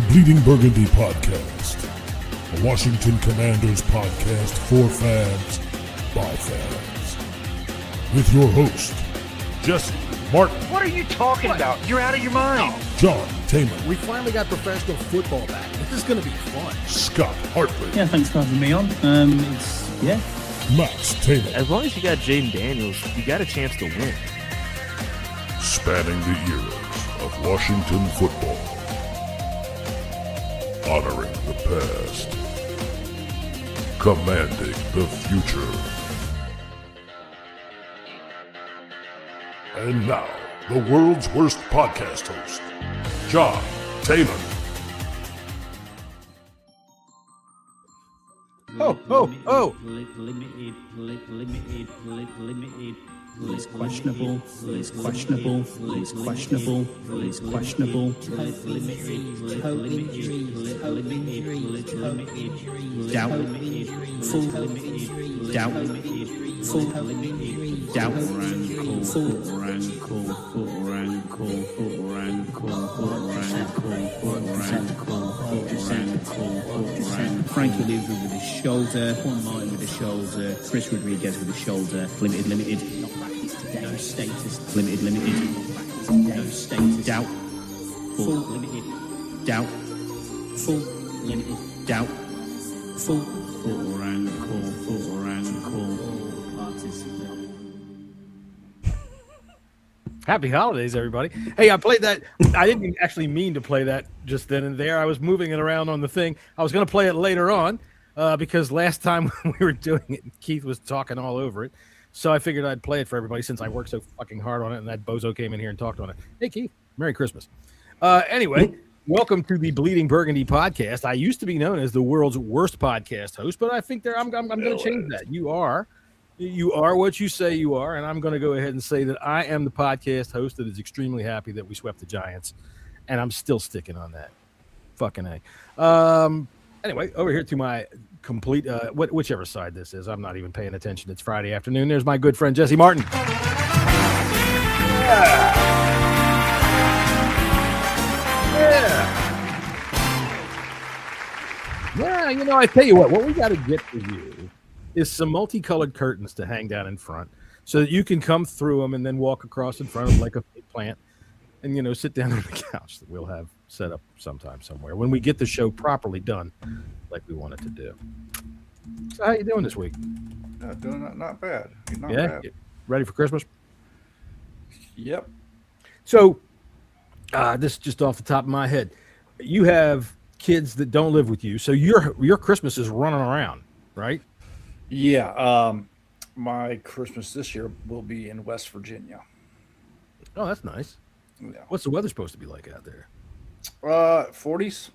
the Bleeding Burgundy podcast, a Washington Commanders podcast for fans, by fans. With your host, Jesse Martin. What are you talking about? You're out of your mind. John Taylor. We finally got professional football back. This is going to be fun. Scott Hartley. Yeah, thanks for having me on. Max Taylor. As long as you got Jaden Daniels, you got a chance to win. Spanning the eras of Washington football. Honoring the past. Commanding the future. And now, the world's worst podcast host, John Taylor. Oh! It's questionable. Doubt. Frankie Lou with his shoulder, Juan Martin with his shoulder, Chris Rodriguez with his shoulder, limited, no status, limited, no status, doubt, full, limited, doubt, full, limited, doubt, full, Happy holidays, everybody. Hey, I played that. I didn't actually mean to play that just then and there. I was moving it around on the thing. I was going to play it later on because last time when we were doing it, Keith was talking all over it. So I figured I'd play it for everybody since I worked so fucking hard on it and that bozo came in here and talked on it. Hey, Keith. Merry Christmas. Anyway, welcome to the Bleeding Burgundy podcast. I used to be known as the world's worst podcast host, but I think I'm going to change that. You are what you say you are, and I'm going to go ahead and say that I am the podcast host that is extremely happy that we swept the Giants, and I'm still sticking on that. Fucking A. Anyway, over here to my complete, whichever side this is, I'm not even paying attention. It's Friday afternoon. There's my good friend, Jesse Martin. Yeah, you know, I tell you what we got to get for you is some multicolored curtains to hang down in front so that you can come through them and then walk across in front of like a fake plant and, you know, sit down on the couch that we'll have set up sometime somewhere when we get the show properly done like we want it to do. So how you doing this week? Doing not bad. Not yeah? bad. Ready for Christmas? Yep. So this is just off the top of my head. You have kids that don't live with you, so your Christmas is running around, right? Yeah, my Christmas this year will be in West Virginia. Oh, that's nice. Yeah. What's the weather supposed to be like out there? 40s.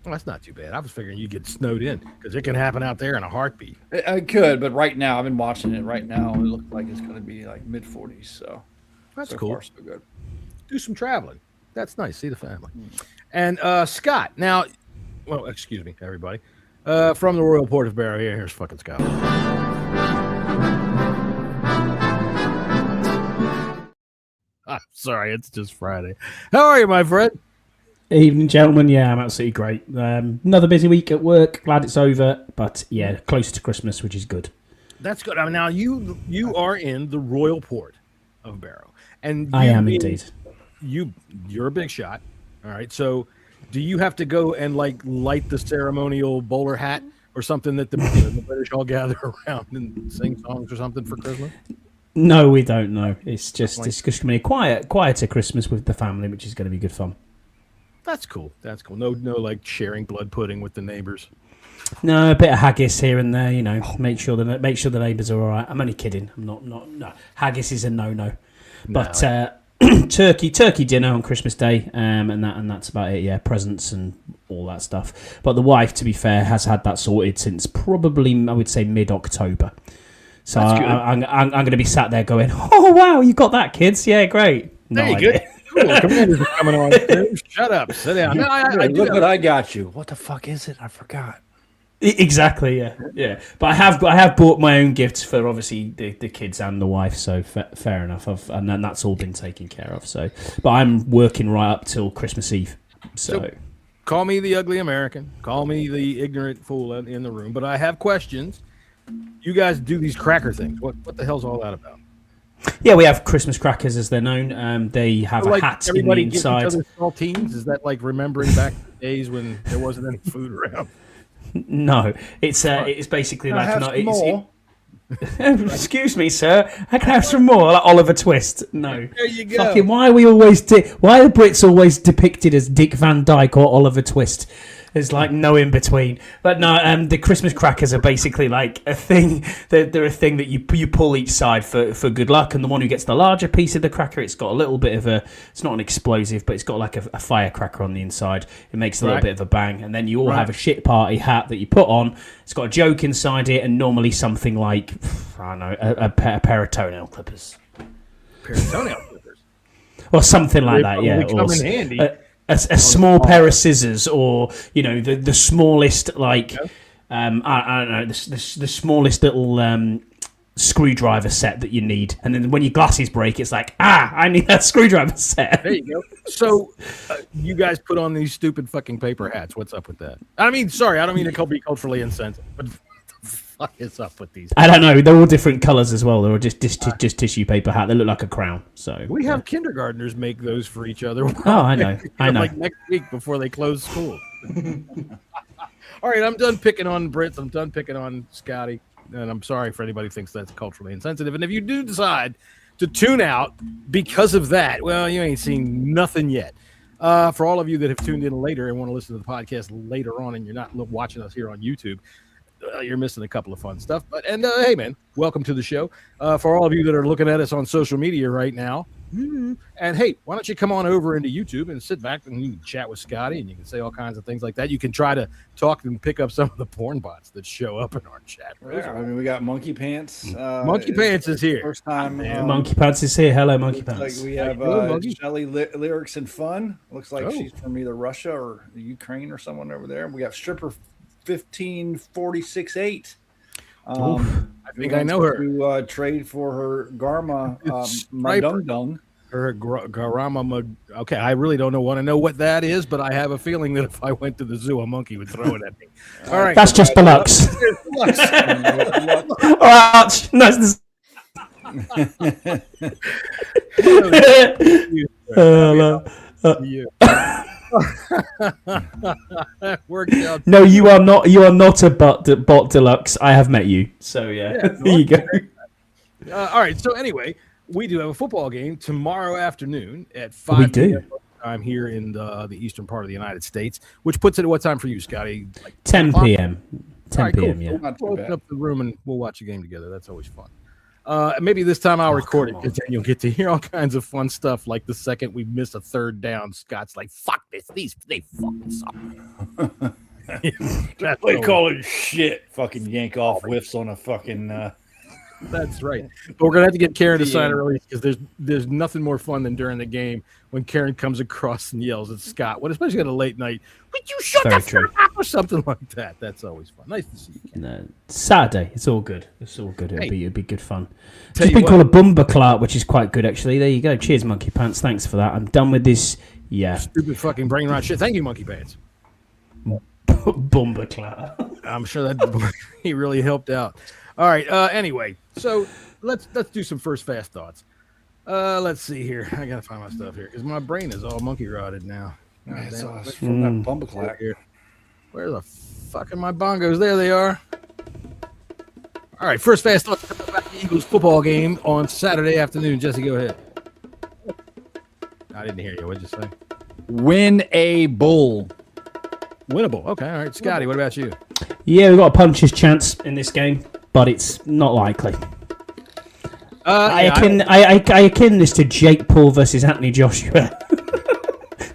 Well, that's not too bad. I was figuring you get snowed in because it can happen out there in a heartbeat. I could, but right now, I've been watching it right now. It looks like it's going to be like mid-40s, so that's so cool. Far, so good. Do some traveling. That's nice. See the family. And Scott, now, well, excuse me, everybody. From the Royal Port of Barrow, here's fucking Scott. Sorry, it's just Friday. How are you, my friend? Evening, gentlemen. Yeah, I'm absolutely great. Another busy week at work. Glad it's over, but yeah, closer to Christmas, which is good. That's good. I mean, now you are in the Royal Port of Barrow, and I am indeed. You're a big shot. All right, so. Do you have to go and like light the ceremonial bowler hat or something that the British all gather around and sing songs or something for Christmas? No, we don't know. It's just going to be a quieter Christmas with the family, which is going to be good fun. That's cool. That's cool. No, like sharing blood pudding with the neighbors. No, a bit of haggis here and there. You know, make sure the neighbors are all right. I'm only kidding. I'm not. No, haggis is a no. But. Turkey dinner on Christmas Day, and that's about it. Yeah, presents and all that stuff. But the wife, to be fair, has had that sorted since probably I would say mid-October. So I'm going to be sat there going, "Oh wow, you got that, kids? Yeah, great." There you go. Cool. Commanders are coming on. Shut up. Sit down. No, look what I got you. What the fuck is it? I forgot. Exactly, yeah. But I have bought my own gifts for obviously the kids and the wife, so fair enough. And then that's all been taken care of. So, but I'm working right up till Christmas Eve. So Call me the ugly American. Call me the ignorant fool in the room. But I have questions. You guys do these cracker things. What the hell's all that about? Yeah, we have Christmas crackers as they're known. They have a hat in the everybody gives inside. each other saltines? Is that like remembering back to the days when there wasn't any food around? No, it's basically like have some more. Excuse me, sir. I can have some more, like Oliver Twist. No, There you go. fucking. Why are the Brits always depicted as Dick Van Dyke or Oliver Twist? There's like no in between. But no, the Christmas crackers are basically like a thing. They're a thing that you pull each side for good luck, and the one who gets the larger piece of the cracker, it's got a little bit of it's not an explosive, but it's got like a firecracker on the inside. It makes a little bit of a bang, and then you all have a shit party hat that you put on. It's got a joke inside it, and normally something like, I don't know, a pair of toenail clippers. Pair of toenail clippers. Or something like that, yeah. They come in handy. A small pair of scissors, or the smallest I don't know, the smallest little screwdriver set that you need, and then when your glasses break, it's like I need that screwdriver set. There you go. So you guys put on these stupid fucking paper hats. What's up with that? I mean, sorry, I don't mean to be culturally insensitive, but what the fuck is up with these? I don't know. They're all different colours as well. They're all just tissue paper hat. They look like a crown. So we have kindergartners make those for each other. Oh, I know. I know. Like next week before they close school. All right, I'm done picking on Brits. I'm done picking on Scotty. And I'm sorry for anybody who thinks that's culturally insensitive. And if you do decide to tune out because of that, well, you ain't seen nothing yet. For all of you that have tuned in later and want to listen to the podcast later on and you're not watching us here on YouTube, you're missing a couple of fun stuff. But hey, man, welcome to the show. For all of you that are looking at us on social media right now, and hey, why don't you come on over into YouTube and sit back and you can chat with Scotty and you can say all kinds of things like that. You can try to talk and pick up some of the porn bots that show up in our chat. Yeah, I mean, we got Monkey Pants. Monkey Pants is here. First time. Monkey Pants is here. Hello, Monkey Pants. Like we have Shelly Lyrics and Fun. Looks like she's from either Russia or the Ukraine or someone over there. We have Stripper 1546-8. I think I know her. To trade for her Garma Madung. Her Garama. Okay, I really don't want to know what that is, but I have a feeling that if I went to the zoo, a monkey would throw it at me. All right, that's just deluxe. All right, nice. Worked out. No, you are not. You are not a bot deluxe. I have met you. So yeah there you go. All right. So anyway, we do have a football game tomorrow afternoon at 5 We do. time here in the eastern part of the United States, which puts it at what time for you, Scotty? Like 10 p.m. 10 right, cool. p.m. Yeah. We'll open up the room and we'll watch a game together. That's always fun. Maybe this time I'll record it because then you'll get to hear all kinds of fun stuff. Like the second we miss a third down, Scott's like, "Fuck this! They fucking suck." They call it shit. Fucking yank off whiffs on a fucking. That's right. But we're gonna have to get Karen to sign a release because there's nothing more fun than during the game when Karen comes across and yells at Scott. What, especially at a late night? Would you shut the fuck up or something like that? That's always fun. Nice to see you, Karen. No, Saturday. It's all good. It'll be good fun. Tell Just you been what. called a bumper clot, which is quite good actually. There you go. Cheers, Monkey Pants. Thanks for that. I'm done with this. Yeah. Stupid fucking brain rot shit. Thank you, Monkey Pants. Bumper clot. I'm sure that he really helped out. All right. Anyway, so let's do some first fast thoughts. Let's see here. I gotta find my stuff here because my brain is all monkey rotted now. That's us from that bumbleclap Here. Where the fuck are my bongos? There they are. All right. First fast thoughts about the Eagles football game on Saturday afternoon. Jesse, go ahead. I didn't hear you. What'd you say? Win a bull. Winnable. Okay. All right. Scotty, what about you? Yeah, we've got a puncher's chance in this game, but it's not likely. I akin this to Jake Paul versus Anthony Joshua.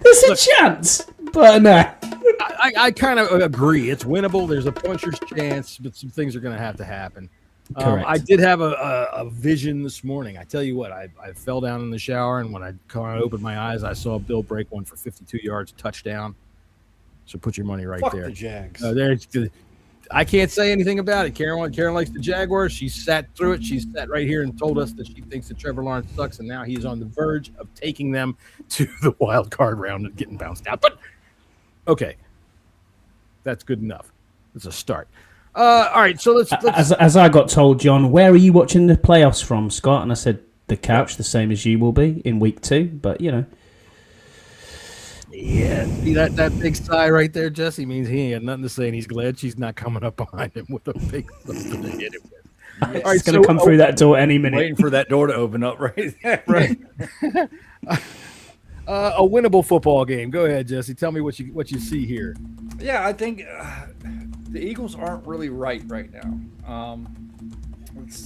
There's a chance, but no. I kind of agree. It's winnable. There's a puncher's chance, but some things are going to happen. Correct. I did have a vision this morning. I tell you what, I fell down in the shower, and when I opened my eyes, I saw Bill break one for 52 yards, touchdown. So put your money right Fuck there. the Jags. I can't say anything about it. Karen likes the Jaguars. She sat through it. She sat right here and told us that she thinks that Trevor Lawrence sucks, and now he's on the verge of taking them to the wild card round and getting bounced out. But okay, That's good enough. It's a start. All right, so let's as I got told, John, where are you watching the playoffs from, Scott? And I said the couch, the same as you will be in week 2. But Yeah, see that big sigh right there, Jesse, means he ain't got nothing to say, and he's glad she's not coming up behind him with a big something to hit him with. All right, it's going to come through that door any minute. Waiting for that door to open up right there. Right. A winnable football game. Go ahead, Jesse. Tell me what you see here. Yeah, I think the Eagles aren't really right now.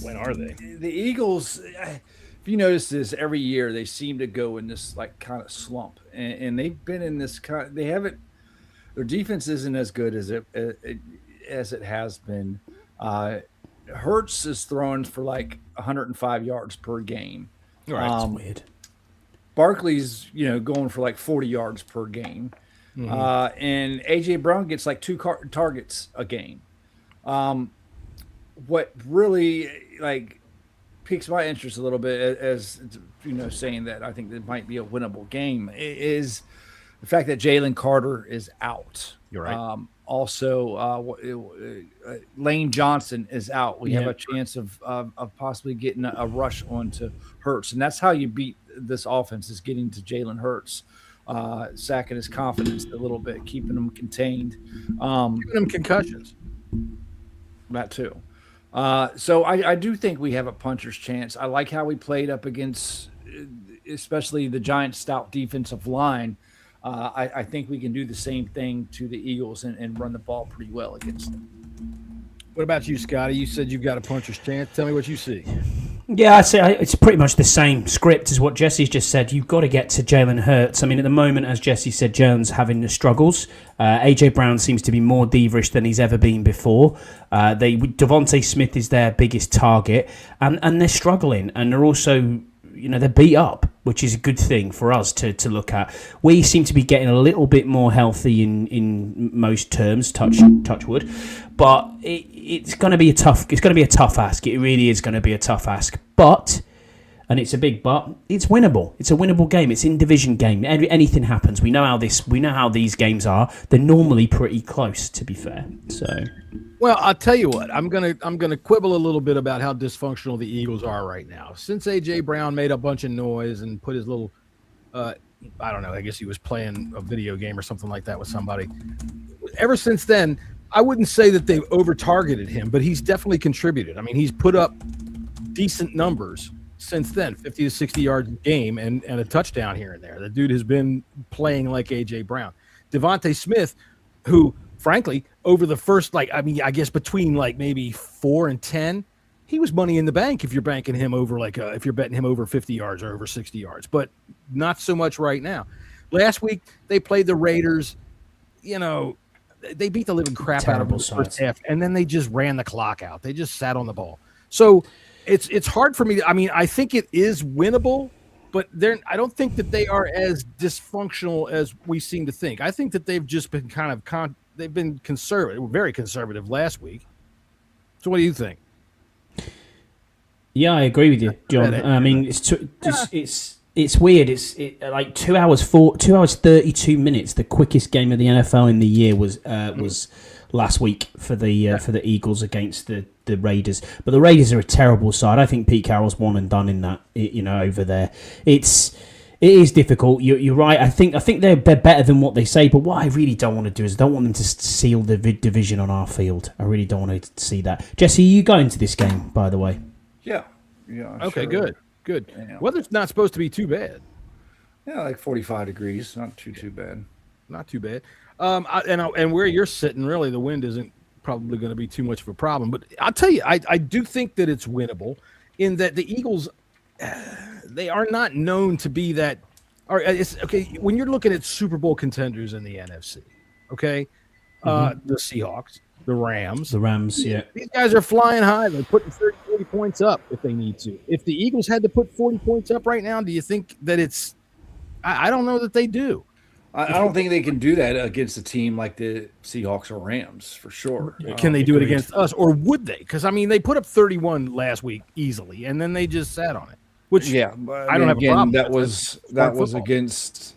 When are they? The Eagles, if you notice this, every year they seem to go in this like kind of slump, and they've been in this kind. They haven't. Their defense isn't as good as it has been. Hurts is throwing for like 105 yards per game. Right, that's weird. Barkley's, going for like 40 yards per game. Mm-hmm. And AJ Brown gets like 2 targets a game. What really piques my interest a little bit, as saying that I think it might be a winnable game, is the fact that Jalen Carter is out. You're right. Also, Lane Johnson is out. We have a chance of possibly getting a rush onto Hurts, and that's how you beat this offense, is getting to Jalen Hurts, sacking his confidence a little bit, keeping him contained, giving him concussions. That too. So I do think we have a puncher's chance. I like how we played up against, especially the Giants' stout defensive line. I think we can do the same thing to the Eagles and run the ball pretty well against them. What about you, Scotty? You said you've got a puncher's chance. Tell me what you see. Yeah, I'd say it's pretty much the same script as what Jesse's just said. You've got to get to Jalen Hurts. I mean, at the moment, as Jesse said, Jalen's having the struggles. AJ Brown seems to be more divish than he's ever been before. Devontae Smith is their biggest target, and they're struggling, and they're also, they're beat up, which is a good thing for us to look at. We seem to be getting a little bit more healthy in most terms, touch wood, but it's going to be a tough ask. It really is going to be a tough ask, but, and it's a big but, it's winnable. It's a winnable game. It's in division game. Anything happens. We know how these games are. They're normally pretty close, to be fair. So, well, I'll tell you what. I'm gonna quibble a little bit about how dysfunctional the Eagles are right now. Since AJ Brown made a bunch of noise and put his little, I don't know, I guess he was playing a video game or something like that with somebody. Ever since then, I wouldn't say that they've over-targeted him, but he's definitely contributed. I mean, he's put up decent numbers since then, 50 to 60 yards a game and a touchdown here and there. The dude has been playing like AJ Brown. Devontae Smith, who, frankly, over the first, I guess between maybe 4 and 10, he was money in the bank if you're banking him over if you're betting him over 50 yards or over 60 yards, but not so much right now. Last week they played the Raiders. They beat the living crap out of them in the first half, and then they just ran the clock out. They just sat on the ball. So it's hard for me. I think it is winnable, but I don't think that they are as dysfunctional as we seem to think. I think that they've just been they've been conservative, very conservative last week. So what do you think? Yeah, I agree with you, John. I mean, it's weird. It's like 2 hours 32 minutes. The quickest game of the NFL in the year was last week for the Eagles against the Raiders. But the Raiders are a terrible side. I think Pete Carroll's one and done in that. Over there, it is difficult. You're right. I think they're better than what they say. But what I really don't want to do is I don't want them to seal the division on our field. I really don't want to see that. Jesse, you going to this game, by the way? Yeah. Okay, sure. Good. Yeah. Weather's not supposed to be too bad. Yeah, like 45 degrees. Not too bad. Not too bad. And where you're sitting, really, the wind isn't probably going to be too much of a problem. But I'll tell you, I do think that it's winnable in that the Eagles, they are not known to be that. Okay, when you're looking at Super Bowl contenders in the NFC, okay, the Seahawks, the Rams. Yeah. These guys are flying high. They're putting 30, 40 points up if they need to. If the Eagles had to put 40 points up right now, do you think that it's – I don't know that they do. I don't think they can do that against a team like the Seahawks or Rams, for sure. Can they do it against us, or would they? Because, they put up 31 last week easily, and then they just sat on it. Which, I don't have a problem. That was against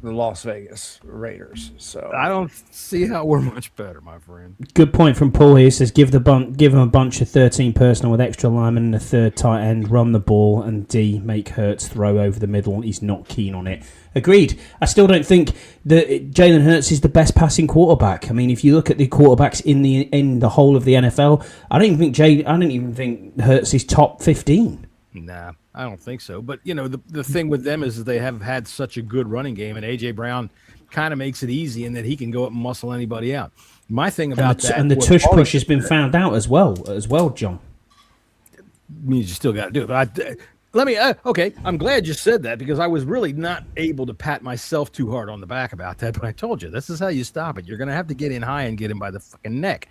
the Las Vegas Raiders. So I don't see how we're much better, my friend. Good point from Paul here. He says, give them a bunch of 13 personnel with extra linemen and a third tight end, run the ball, and D, make Hurts throw over the middle. He's not keen on it. Agreed. I still don't think that Jalen Hurts is the best passing quarterback. I mean, if you look at the quarterbacks in the whole of the NFL, I don't even think Hurts is top 15. Nah, I don't think so. But, the thing with them is they have had such a good running game, and A.J. Brown kind of makes it easy in that he can go up and muscle anybody out. My thing about the tush push has been found out as well, John. Means you still got to do it. But okay, I'm glad you said that because I was really not able to pat myself too hard on the back about that. But I told you, this is how you stop it. You're going to have to get in high and get him by the fucking neck.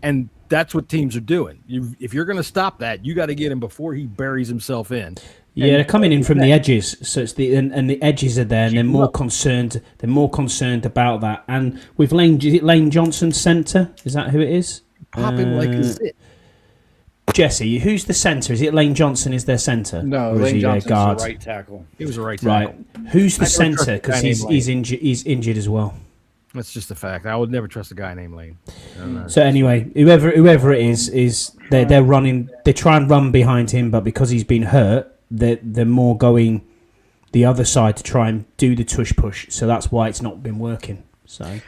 And that's what teams are doing. If you're going to stop that, you got to get him before he buries himself in. Yeah, they're coming in from the edges, so it's the edges are there, and they're more concerned. They're more concerned about that. And with Lane Johnson center, is that who it is? Pop him like a zit. Jesse, who's the center? Is it Lane Johnson? Is their center? No, Lane Johnson's the right tackle. He was a right tackle. Right. Who's the center? Because he's injured. He's injured as well. That's just a fact. I would never trust a guy named Lane. So anyway, whoever it is they're running. They try and run behind him, but because he's been hurt, they're more going the other side to try and do the tush push. So that's why it's not been working. So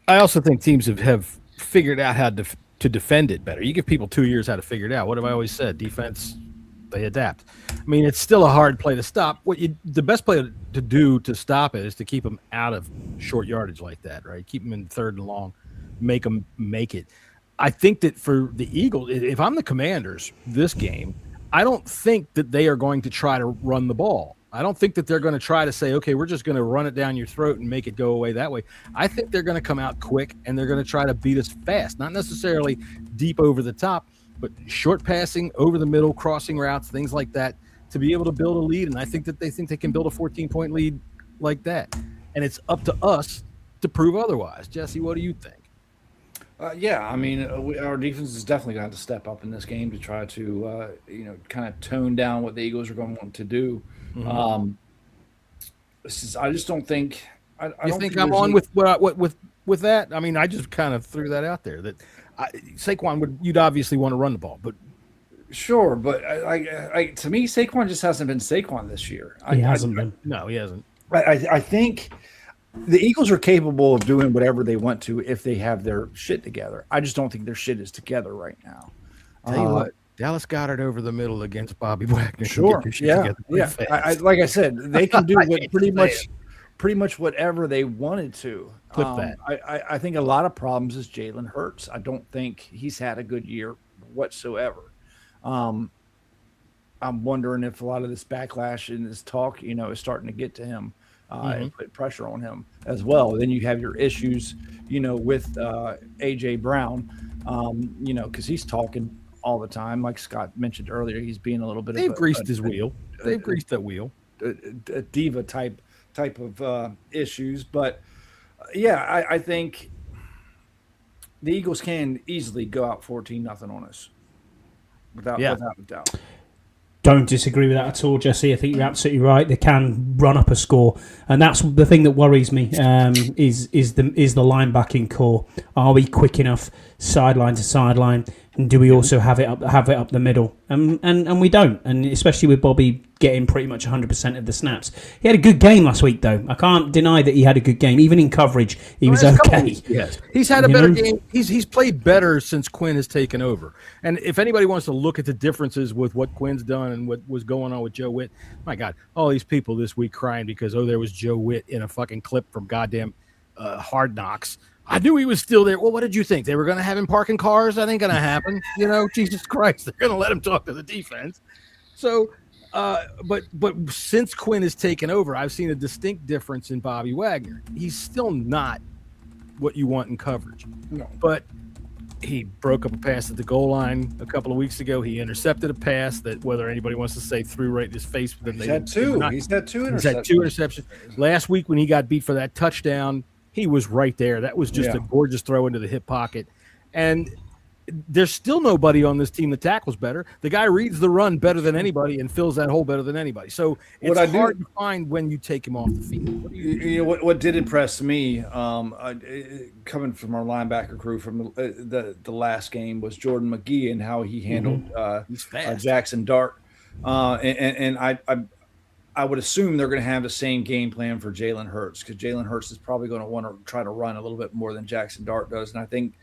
I also think teams have figured out how to defend it better. You give people 2 years how to figure it out. What have I always said? Defense, they adapt. I mean, it's still a hard play to stop. The best play to do to stop it is to keep them out of short yardage like that, right? Keep them in third and long, make them make it. I think that for the Eagles, if I'm the Commanders this game, I don't think that they are going to try to run the ball. I don't think that they're going to try to say, okay, we're just going to run it down your throat and make it go away that way. I think they're going to come out quick and they're going to try to beat us fast, not necessarily deep over the top, but short passing, over the middle, crossing routes, things like that, to be able to build a lead. And I think that they can build a 14-point lead like that. And it's up to us to prove otherwise. Jesse, what do you think? Yeah, I mean, our defense is definitely going to have to step up in this game to try to, kind of tone down what the Eagles are going to want to do. Mm-hmm. I just don't think. You think I'm on with that? I mean, I just kind of threw that out there. That Saquon you'd obviously want to run the ball, but sure. But to me, Saquon just hasn't been Saquon this year. He hasn't been. No, he hasn't. I think the Eagles are capable of doing whatever they want to if they have their shit together. I just don't think their shit is together right now. Tell you what, Dallas Goedert over the middle against Bobby Wagner. Sure, yeah. Like I said, they can do pretty much whatever they wanted to. Flip that. I think a lot of problems is Jalen Hurts. I don't think he's had a good year whatsoever. I'm wondering if a lot of this backlash and this talk, is starting to get to him. And put pressure on him as well. Then you have your issues, with A.J. Brown, because he's talking all the time. Like Scott mentioned earlier, he's being a little bit They've greased his wheel. They've greased that wheel. A diva type of issues. But, yeah, I think the Eagles can easily go out 14-0 on us without a doubt. Don't disagree with that at all, Jesse. I think you're absolutely right. They can run up a score, and that's the thing that worries me. Is the linebacking core? Are we quick enough sideline to sideline, and do we also have it up the middle? And we don't. And especially with Bobby getting pretty much 100% of the snaps. He had a good game last week, though. I can't deny that he had a good game. Even in coverage, he was okay. Yes, he's had a better game. He's played better since Quinn has taken over. And if anybody wants to look at the differences with what Quinn's done and what was going on with Joe Witt, my God, all these people this week crying because, there was Joe Witt in a fucking clip from goddamn Hard Knocks. I knew he was still there. Well, what did you think? They were going to have him parking cars? That ain't going to happen. Jesus Christ, they're going to let him talk to the defense. So, but since Quinn has taken over, I've seen a distinct difference in Bobby Wagner. He's still not what you want in coverage. No. But he broke up a pass at the goal line a couple of weeks ago. He intercepted a pass that, whether anybody wants to say threw right in his face. He's had two. He's had two interceptions. Last week when he got beat for that touchdown, he was right there. That was just a gorgeous throw into the hip pocket. And there's still nobody on this team that tackles better. The guy reads the run better than anybody and fills that hole better than anybody. So it's hard to find when you take him off the field. What did impress me, coming from our linebacker crew from the last game, was Jordan McGee and how he handled Jackson Dart. And I would assume they're going to have the same game plan for Jalen Hurts, because Jalen Hurts is probably going to want to try to run a little bit more than Jackson Dart does. And I think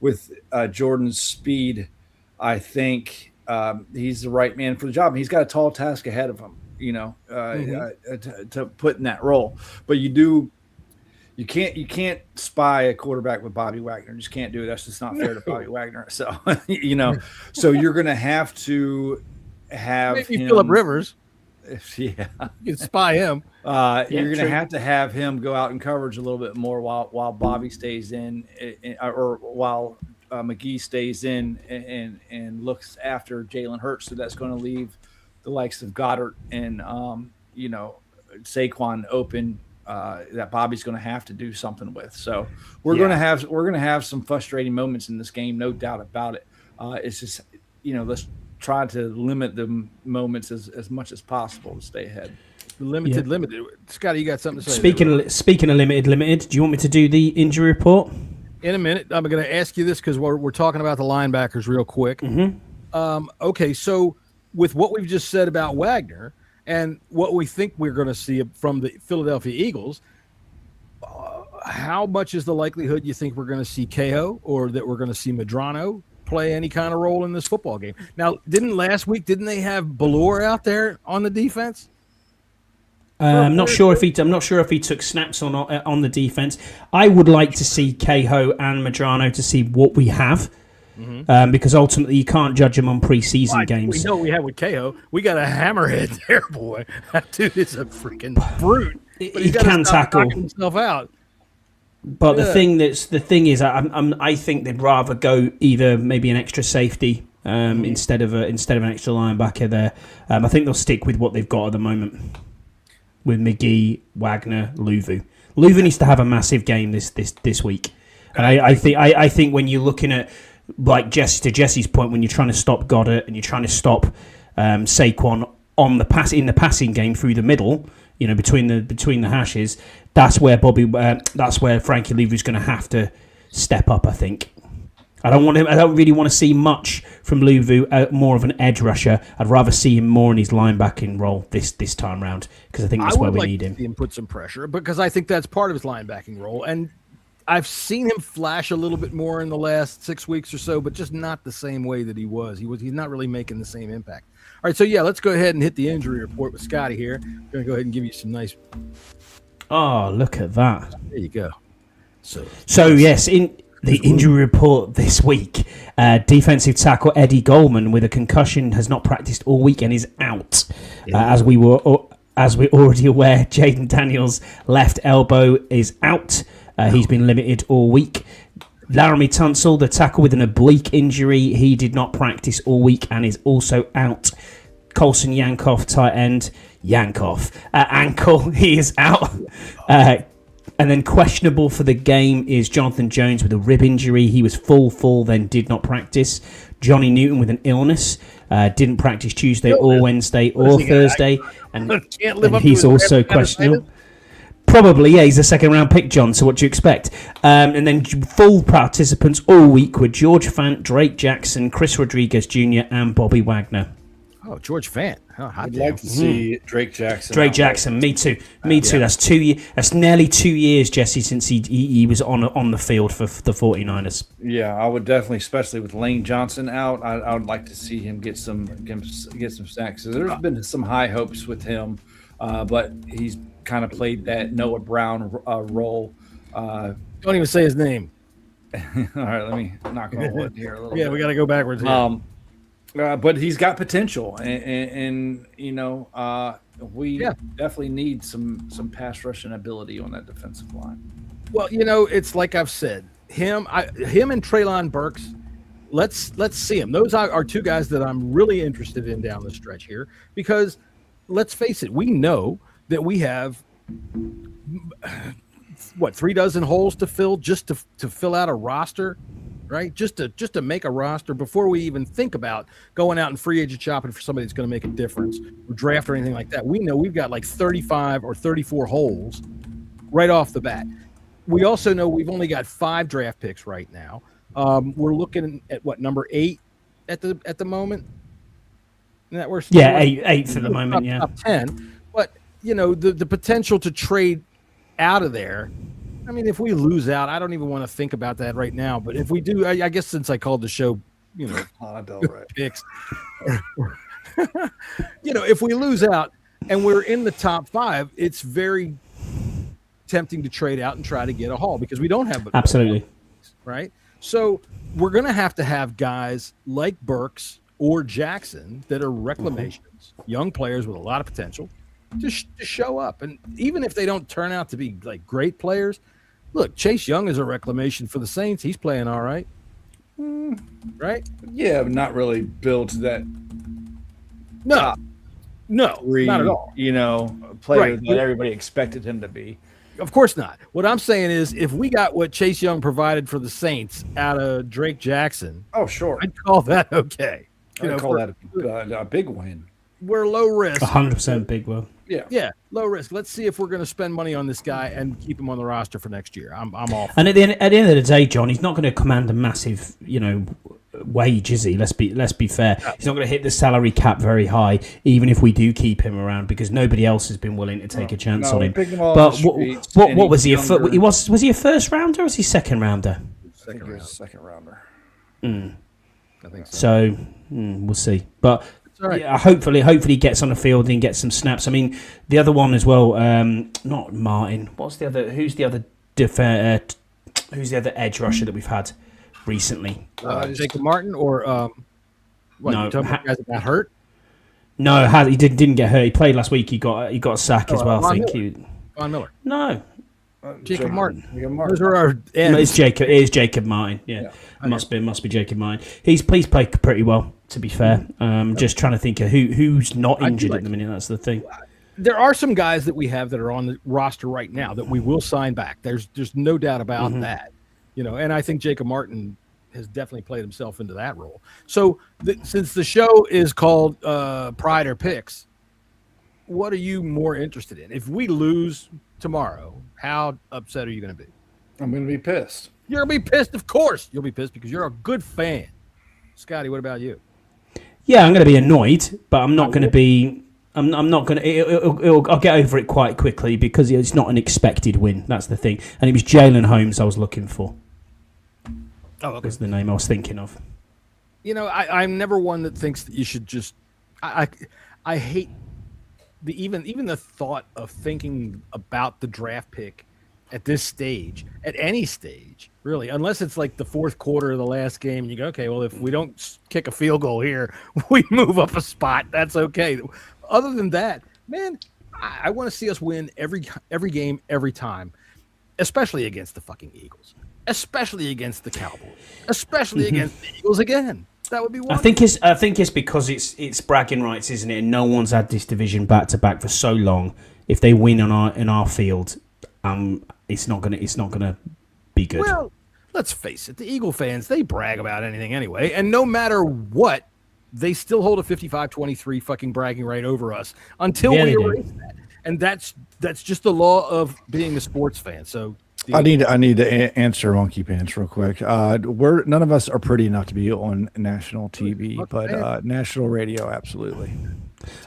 with Jordan's speed, I think he's the right man for the job. And he's got a tall task ahead of him, to put in that role. But you can't spy a quarterback with Bobby Wagner. You just can't do it. That's just not fair to Bobby Wagner. So, so you're going to have to have maybe Phillip Rivers. Yeah, you can spy him. You're going to have him go out in coverage a little bit more while Bobby stays in, or while McGee stays in and looks after Jalen Hurts. So that's going to leave the likes of Goddard and Saquon open, that Bobby's going to have to do something with. So we're going to have some frustrating moments in this game, no doubt about it. It's just let's try to limit the moments as much as possible to stay ahead. Limited. Scotty, you got something to say? Speaking of limited, do you want me to do the injury report? In a minute. I'm going to ask you this because we're talking about the linebackers real quick. Mm-hmm. Okay, so with what we've just said about Wagner and what we think we're going to see from the Philadelphia Eagles, how much is the likelihood you think we're going to see KO or that we're going to see Medrano play any kind of role in this football game? Now, didn't they have Ballore out there on the defense? I'm not sure if he took snaps on the defense. I would like to see Cahill and Medrano to see what we have, because ultimately you can't judge them on preseason games. We know what we have with Cahill. We got a hammerhead there, boy. That dude is a freaking brute. But he can tackle himself out. But the thing is, I think they'd rather go either maybe an extra safety instead of an extra linebacker there. I think they'll stick with what they've got at the moment with McGee, Wagner, Luvu. Luvu needs to have a massive game this week, and I think when you're looking at, like Jesse's point, when you're trying to stop Goddard and you're trying to stop Saquon in the passing game through the middle, between the hashes. That's where Frankie Luvu's going to have to step up. I think. I don't really want to see much from Luvu. More of an edge rusher. I'd rather see him more in his linebacking role this time round, because I think that's where we need him. I would like to see him put some pressure, because I think that's part of his linebacking role. And I've seen him flash a little bit more in the last 6 weeks or so, but just not the same way that he was. He's not really making the same impact. All right, so let's go ahead and hit the injury report with Scotty here. I'm going to go ahead and give you some nice. Oh, look at that! There you go. So yes, in the injury report this week, defensive tackle Eddie Goldman with a concussion has not practiced all week and is out. As we're already aware, Jaden Daniels' left elbow is out. He's been limited all week. Laramie Tunsil, the tackle with an oblique injury, he did not practice all week and is also out. Colson Yankoff, tight end, ankle, he is out. And then questionable for the game is Jonathan Jones with a rib injury. He was full, then did not practice. Johnny Newton with an illness, didn't practice Tuesday or Wednesday or Thursday, and he's also questionable. Probably, yeah, he's a second-round pick, John, so what do you expect? And then full participants all week were George Fant, Drake Jackson, Chris Rodriguez Jr., and Bobby Wagner. Oh, George Fant. I'd like to see Drake Jackson. Drake Jackson, me too. That's 2 years. That's nearly 2 years, Jesse, since he was on the field for the 49ers. Yeah, I would definitely, especially with Lane Johnson out, I would like to see him get some sacks. So there's been some high hopes with him, but he's kind of played that Noah Brown role. Don't even say his name. All right, let me knock on wood here a little bit. Yeah, we got to go backwards here. But he's got potential, and we definitely need some pass rushing ability on that defensive line. Well, it's like I've said, him and Treylon Burks. Let's see him. Those are two guys that I'm really interested in down the stretch here, because let's face it, we know that we have 3 dozen holes to fill just to fill out a roster right? Just to make a roster before we even think about going out and free agent shopping for somebody that's going to make a difference or draft or anything like that. We know we've got like 35 or 34 holes right off the bat. We also know we've only got 5 draft picks right now. We're looking at what, number 8 at the moment. That we're eighth at the moment. Top 10, but the potential to trade out of there. I mean, if we lose out, I don't even want to think about that right now. But if we do, I guess since I called the show, picks, if we lose out and we're in the top 5, it's very tempting to trade out and try to get a haul because we don't have absolutely right. So we're going to have guys like Burks or Jackson that are reclamations, young players with a lot of potential to show up. And even if they don't turn out to be like great players, look, Chase Young is a reclamation for the Saints. He's playing all right. Right? Yeah, but not really built to that. No, not at all. Player that everybody expected him to be. Of course not. What I'm saying is if we got what Chase Young provided for the Saints out of Drake Jackson, oh, sure, I'd call that okay. I'd call that a big win. We're low risk. 100% big win. Yeah, low risk. Let's see if we're going to spend money on this guy and keep him on the roster for next year. I'm all. And at the end of the day, John, he's not going to command a massive, wage, is he? Let's be fair. He's not going to hit the salary cap very high, even if we do keep him around, because nobody else has been willing to take a chance on him. But what was he? Was he a first rounder or was he second rounder? Second rounder. I think so. So we'll see, but. Right. Yeah, hopefully he gets on the field and gets some snaps. I mean, the other one as well. Not Martin. What's the other? Who's the other edge rusher that we've had recently? Jacob Martin or no? Guys that got hurt. No, he didn't get hurt. He played last week. He got a sack as well. I think. Von Miller. No. Jacob Martin. Those are our ends. It is Jacob Martin. Yeah. Must be Jacob Martin. He's played pretty well, to be fair. Just trying to think of who's not injured at the minute. That's the thing. There are some guys that we have that are on the roster right now that we will sign back. There's no doubt about that. And I think Jacob Martin has definitely played himself into that role. So since the show is called Pride or Picks, what are you more interested in? If we lose tomorrow, how upset are you going to be? I'm going to be pissed. You're going to be pissed? Of course you'll be pissed because you're a good fan. Scotty, what about you? Yeah, I'm going to be annoyed, but I'm not going to be... I'm not going to... I'll get over it quite quickly because it's not an expected win. That's the thing. And it was Jalen Holmes I was looking for. Oh, okay. Was the name I was thinking of. I'm never one that thinks that you should just... I hate... Even the thought of thinking about the draft pick at this stage, at any stage, really, unless it's like the fourth quarter of the last game, and you go, okay, well, if we don't kick a field goal here, we move up a spot. That's okay. Other than that, man, I want to see us win every game, every time, especially against the fucking Eagles, especially against the Cowboys, especially against the Eagles again. That would be wonderful. I think it's because it's bragging rights, isn't it? And no one's had this division back to back for so long. If they win in our field, it's not gonna be good. Well, let's face it, the Eagle fans, they brag about anything anyway, and no matter what, they still hold a 55-23 fucking bragging right over us until we erase that. And that's just the law of being a sports fan. So I need to answer Monkey Pants real quick. None of us are pretty enough to be on national TV, but national radio, absolutely.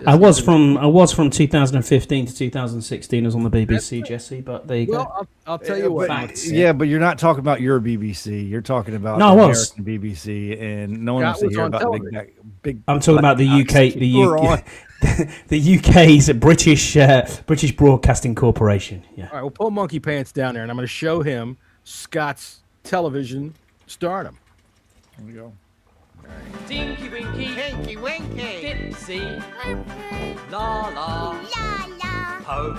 I was from 2015 to 2016. I was on the BBC, Jesse. But there you go. Well, I'll tell you what. But you're not talking about your BBC. You're talking about the American BBC, and no one wants to hear about big. I'm talking about the UK. The UK's British Broadcasting Corporation. Yeah. All right, we'll pull Monkey Pants down there, and I'm going to show him Scott's television stardom. Here we go. Tinky Winky, Tinky Winky, Dipsy, La La, La La, Po,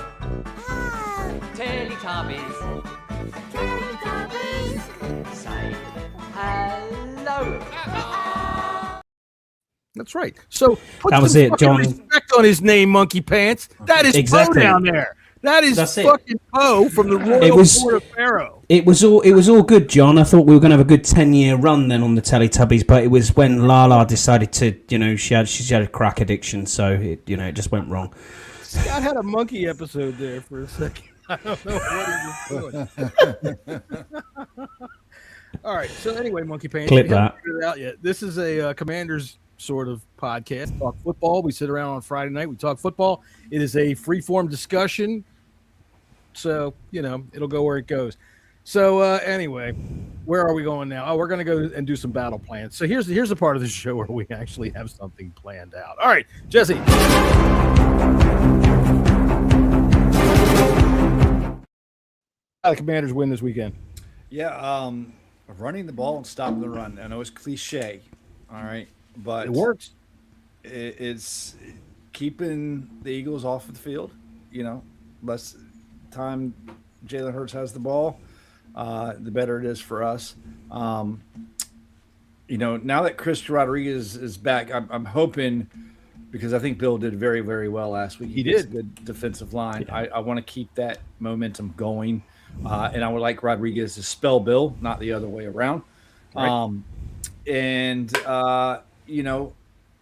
Po, Teletubbies, Teletubbies, say hello. That's right. So put that was some it, John. Respect on his name, Monkey Pants. That is exactly. Poe down there. That is That's fucking Poe from the Royal Court of Pharaoh. It was all good, John. I thought we were going to have a good 10-year run then on the Teletubbies, but it was when Lala decided to, she had a crack addiction, so it just went wrong. Scott had a monkey episode there for a second. I don't know what he was doing. All right. So anyway, Monkey Pants, Clip we haven't that. figured it out yet. This is a Commanders sort of podcast. Talk football. We sit around on Friday night. We talk football. It is a free-form discussion. So, it'll go where it goes. So anyway, where are we going now? Oh, we're going to go and do some battle plans. So here's the part of the show where we actually have something planned out. All right, Jesse. How the Commanders win this weekend? Yeah, running the ball and stopping the run. I know it's cliche, all right, but It works. It's keeping the Eagles off of the field. Less time Jalen Hurts has the ball, the better it is for us. Now that Chris Rodriguez is back, I'm hoping, because I think Bill did very, very well last week. He gets did. a good defensive line. I want to keep that momentum going, and I would like Rodriguez to spell Bill, not the other way around. Right.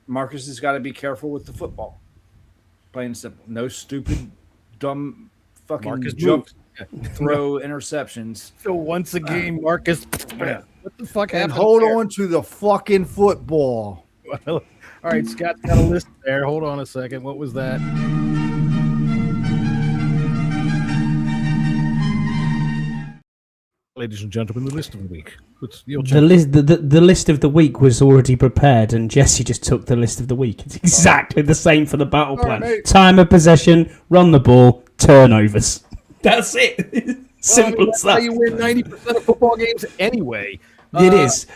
Marcus has got to be careful with the football. Plain and simple. No stupid, dumb, fucking Marcus jump, moves. throw interceptions. So once a game, Marcus. Yeah. What the fuck And happened? hold there? on to the fucking football. All right, Scott's got a list there. Hold on a second. What was that? Ladies and gentlemen, the list of the week. The list of the week was already prepared, and Jesse just took the list of the week. It's exactly the same for the battle plan. right. Time of possession, run the ball, turnovers. That's it. Simple that's as how that. you win 90% of football games anyway. It is.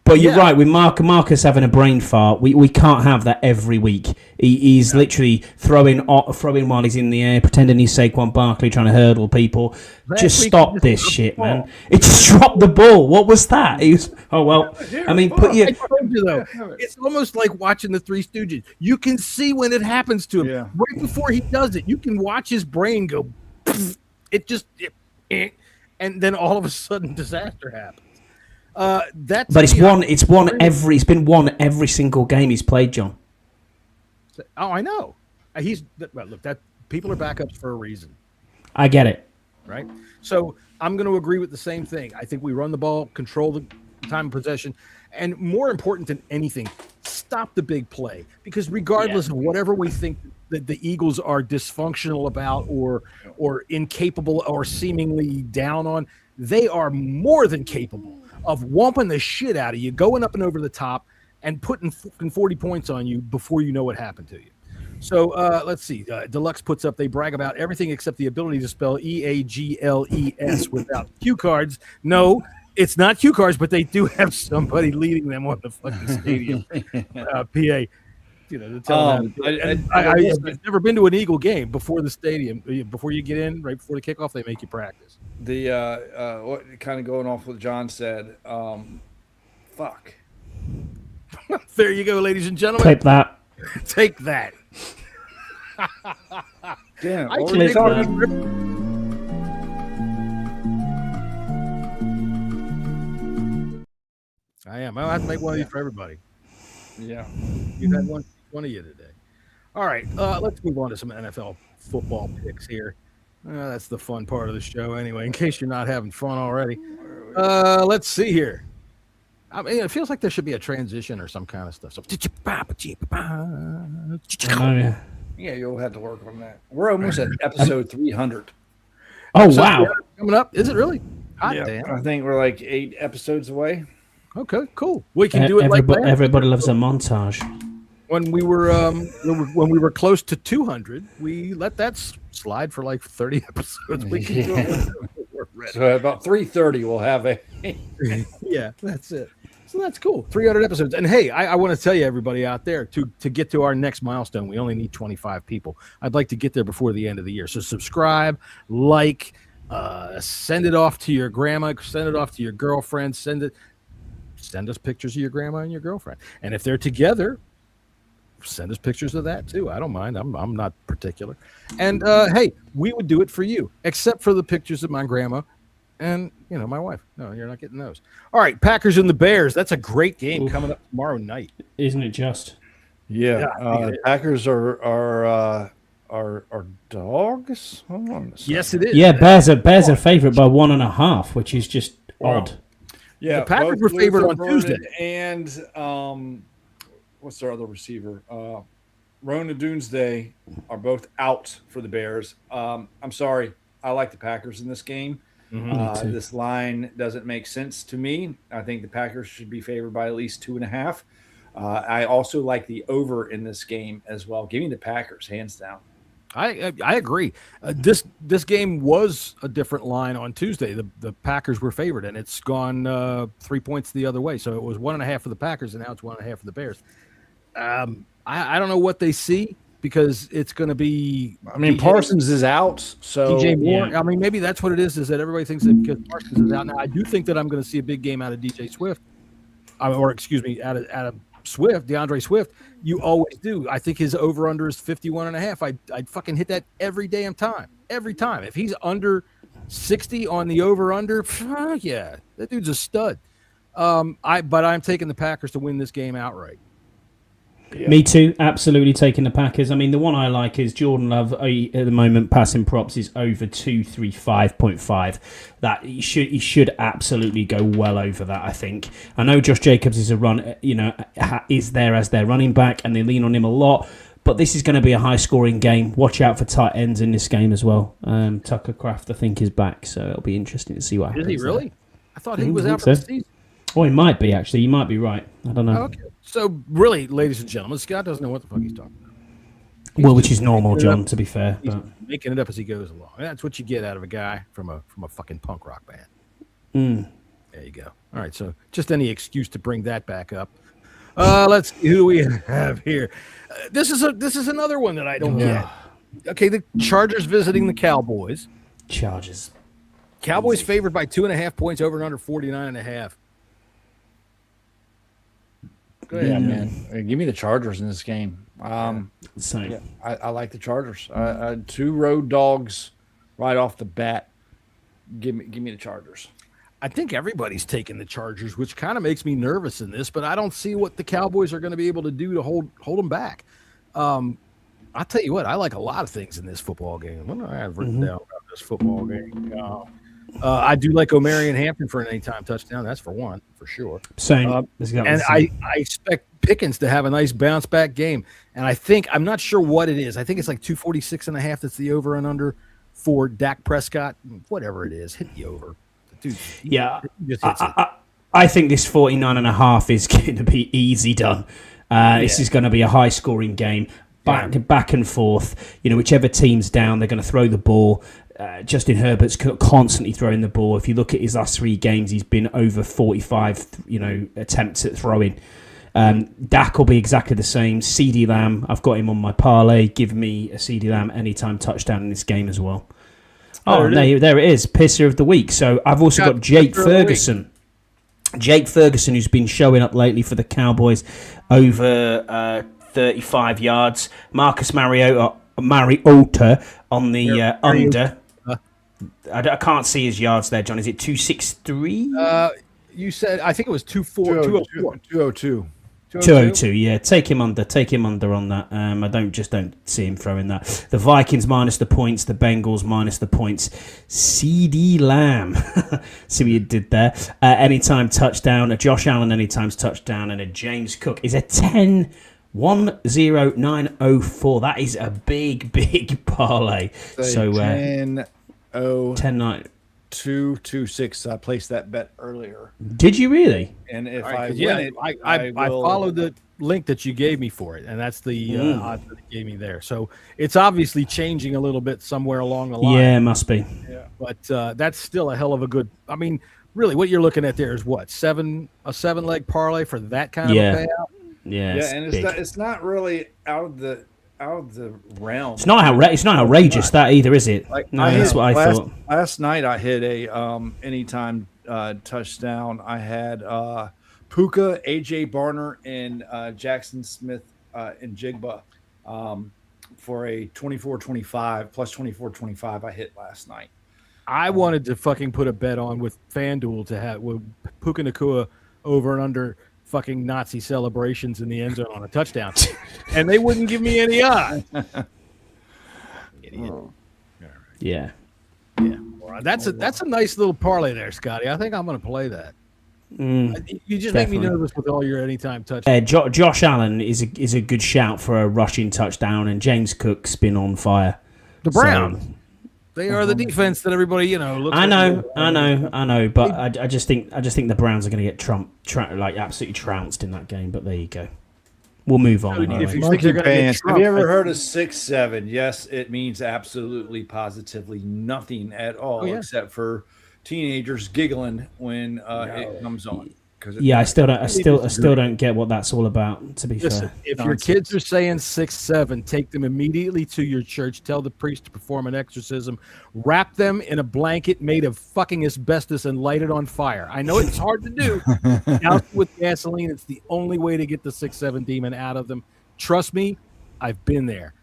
But you're yeah. right, with Marcus having a brain fart, we can't have that every week. He's literally throwing while he's in the air, pretending he's Saquon Barkley trying to hurdle people. Just week stop he just this dropped shit, the ball. man. It just dropped the ball. What was that? He was, I mean, put I your... told you though, it's almost like watching the Three Stooges. You can see when it happens to him. Yeah. Right before he does it, you can watch his brain go. And then all of a sudden, disaster happens. But it's been won every single game he's played, John. Oh, I know. Look, that people are backups for a reason, I get it. right? So I'm going to agree with the same thing. I think we run the ball, control the time of possession, and more important than anything, stop the big play. Because regardless of whatever we think that the Eagles are dysfunctional about or incapable or seemingly down on, they are more than capable of whomping the shit out of you, going up and over the top, and putting 40 points on you before you know what happened to you. So let's see. Deluxe puts up, they brag about everything except the ability to spell EAGLES without cue cards. No, it's not cue cards, but they do have somebody leading them on the fucking stadium. PA. To tell them. I've never been to an Eagle game before the stadium. Before you get in, right before the kickoff, they make you practice. What kind of going off what John said. Fuck. There you go, ladies and gentlemen. Clip that. Take that. Damn. I what can were you make talking- one. I am. I'll have to make one of these for everybody. Yeah. You've had one of you today. All right, let's move on to some NFL football picks here. That's the fun part of the show anyway, in case you're not having fun already. Let's see here. I mean, it feels like there should be a transition or some kind of stuff. So, Yeah, you'll have to work on that. We're almost at episode 300. Oh, wow. coming up. Is it really? Hot Yeah, damn. I think we're like 8 episodes away. Okay, cool. We can do it like that. Everybody loves a montage. When we were close to 200, we let that slide for like 30 episodes. We can do it whenever we're ready. So about 3:30 we'll have a Yeah, that's it. So that's cool. 300 episodes. And hey, I want to tell you, everybody out there, to get to our next milestone, we only need 25 people. I'd like to get there before the end of the year. So subscribe, like, send it off to your grandma, send it off to your girlfriend, send us pictures of your grandma and your girlfriend. And if they're together, send us pictures of that too. I don't mind. I'm not particular. And hey, we would do it for you, except for the pictures of my grandma and my wife. No, you're not getting those. All right, Packers and the Bears. That's a great game coming up tomorrow night. Isn't it just? Yeah, Yeah, Packers are dogs. Hold on a second. Yes, it is. Yeah, Bears are favourite by 1.5, which is just odd. Yeah, The Packers both were favored Luther on Tuesday. Vernon and what's their other receiver? Rona Doomsday are both out for the Bears. I'm sorry, I like the Packers in this game. Mm-hmm. This line doesn't make sense to me. I think the Packers should be favored by at least 2.5. I also like the over in this game as well. Give me the Packers, hands down. I agree. This game was a different line on Tuesday. The Packers were favored, and it's gone 3 points the other way. So it was 1.5 for the Packers, and now it's 1.5 for the Bears. I don't know what they see because it's going to be. I mean, Parsons is out, so DJ Moore. Yeah. I mean, maybe that's what it is. Is that everybody thinks that because Parsons is out now? I do think that I'm going to see a big game out of DJ Swift, out of Swift, DeAndre Swift. You always do. I think his over/under is 51.5. I'd fucking hit that every damn time. Every time. If he's under 60 on the over/under, yeah, that dude's a stud. But I'm taking the Packers to win this game outright. Yeah. Me too. Absolutely taking the Packers. I mean, the one I like is Jordan Love at the moment. Passing props is over 235.5. That he should absolutely go well over that. I think. I know Josh Jacobs is is there as their running back, and they lean on him a lot. But this is going to be a high-scoring game. Watch out for tight ends in this game as well. Tucker Kraft, I think, is back, so it'll be interesting to see what happens. Is he really? There. I thought he was out for the season. Oh, he might be, actually. You might be right. I don't know. Okay. So, really, ladies and gentlemen, Scott doesn't know what the fuck he's talking about. Well, which is normal, John, to be fair. He's but making it up as he goes along. That's what you get out of a guy from a fucking punk rock band. There you go. All right, so just any excuse to bring that back up. Let's see who we have here. This is another one that I don't get. Okay, the Chargers visiting the Cowboys. Chargers. Cowboys favored by 2.5 points over and under 49.5. Go ahead. Yeah, man. Give me the Chargers in this game. Same. Yeah, I like the Chargers. 2 road dogs right off the bat. Give me the Chargers. I think everybody's taking the Chargers, which kind of makes me nervous in this, but I don't see what the Cowboys are going to be able to do to hold them back. I'll tell you what, I like a lot of things in this football game. What do I have written down about this football game? I do like Omarion Hampton for an anytime touchdown. That's for one, for sure. Same. And I expect Pickens to have a nice bounce back game. And I'm not sure what it is. I think it's like 246.5. That's the over and under for Dak Prescott. Whatever it is, hit the over. Dude, I think this 49.5 is going to be easy done. This is going to be a high scoring game. Back and forth. Whichever team's down, they're going to throw the ball. Justin Herbert's constantly throwing the ball. If you look at his last 3 games, he's been over 45, attempts at throwing. Dak will be exactly the same. CeeDee Lamb, I've got him on my parlay. Give me a CeeDee Lamb anytime touchdown in this game as well. There it is. Pisser of the week. So I've also got Jake Ferguson. Jake Ferguson, who's been showing up lately for the Cowboys, over 35 yards. Marcus Mariota on the under. I can't see his yards there, John. Is it 263? You said, I think it was 202. 202, yeah. Take him under on that. I don't see him throwing that. The Vikings minus the points, the Bengals minus the points. CeeDee Lamb. See what you did there. Anytime touchdown, a Josh Allen anytime touchdown, and a James Cook is a 10904. That is a big parlay. So 10-9. 226. I placed that bet earlier. Did you really? And if I I followed the link that you gave me for it, and that's the odds that it gave me there. So it's obviously changing a little bit somewhere along the line. Yeah, it must be. Yeah, but that's still a hell of a good. I mean, really, what you're looking at there is what a 7-leg parlay for that kind of a payout. Yeah, and it's not really out of the realm. It's not outrageous that either, is it? That's what I thought. Last night I hit a anytime touchdown. I had Puka, AJ Barner, and Jackson Smith and Jigba for a 24-25 plus 24-25 I hit last night. I wanted to fucking put a bet on with FanDuel to have with Puka Nacua over and under fucking Nazi celebrations in the end zone on a touchdown, and they wouldn't give me any odds. Idiot. Yeah. Well, that's a nice little parlay there, Scotty. I think I'm going to play that. You just make me nervous with all your anytime touchdowns. Josh Allen is a good shout for a rushing touchdown, and James Cook's been on fire. The Browns. They are the defense that everybody, looks I know, but I just think the Browns are going to get absolutely trounced in that game. But there you go. We'll move on. Anyway. If you think they're going to get Have you ever heard of 6-7? Yes, it means absolutely, positively nothing at all, except for teenagers giggling when it comes on. I still don't get what that's all about. To be fair, if your kids are saying 6-7, take them immediately to your church. Tell the priest to perform an exorcism. Wrap them in a blanket made of fucking asbestos and light it on fire. I know it's hard to do. Douse it with gasoline. It's the only way to get the 6-7 demon out of them. Trust me, I've been there.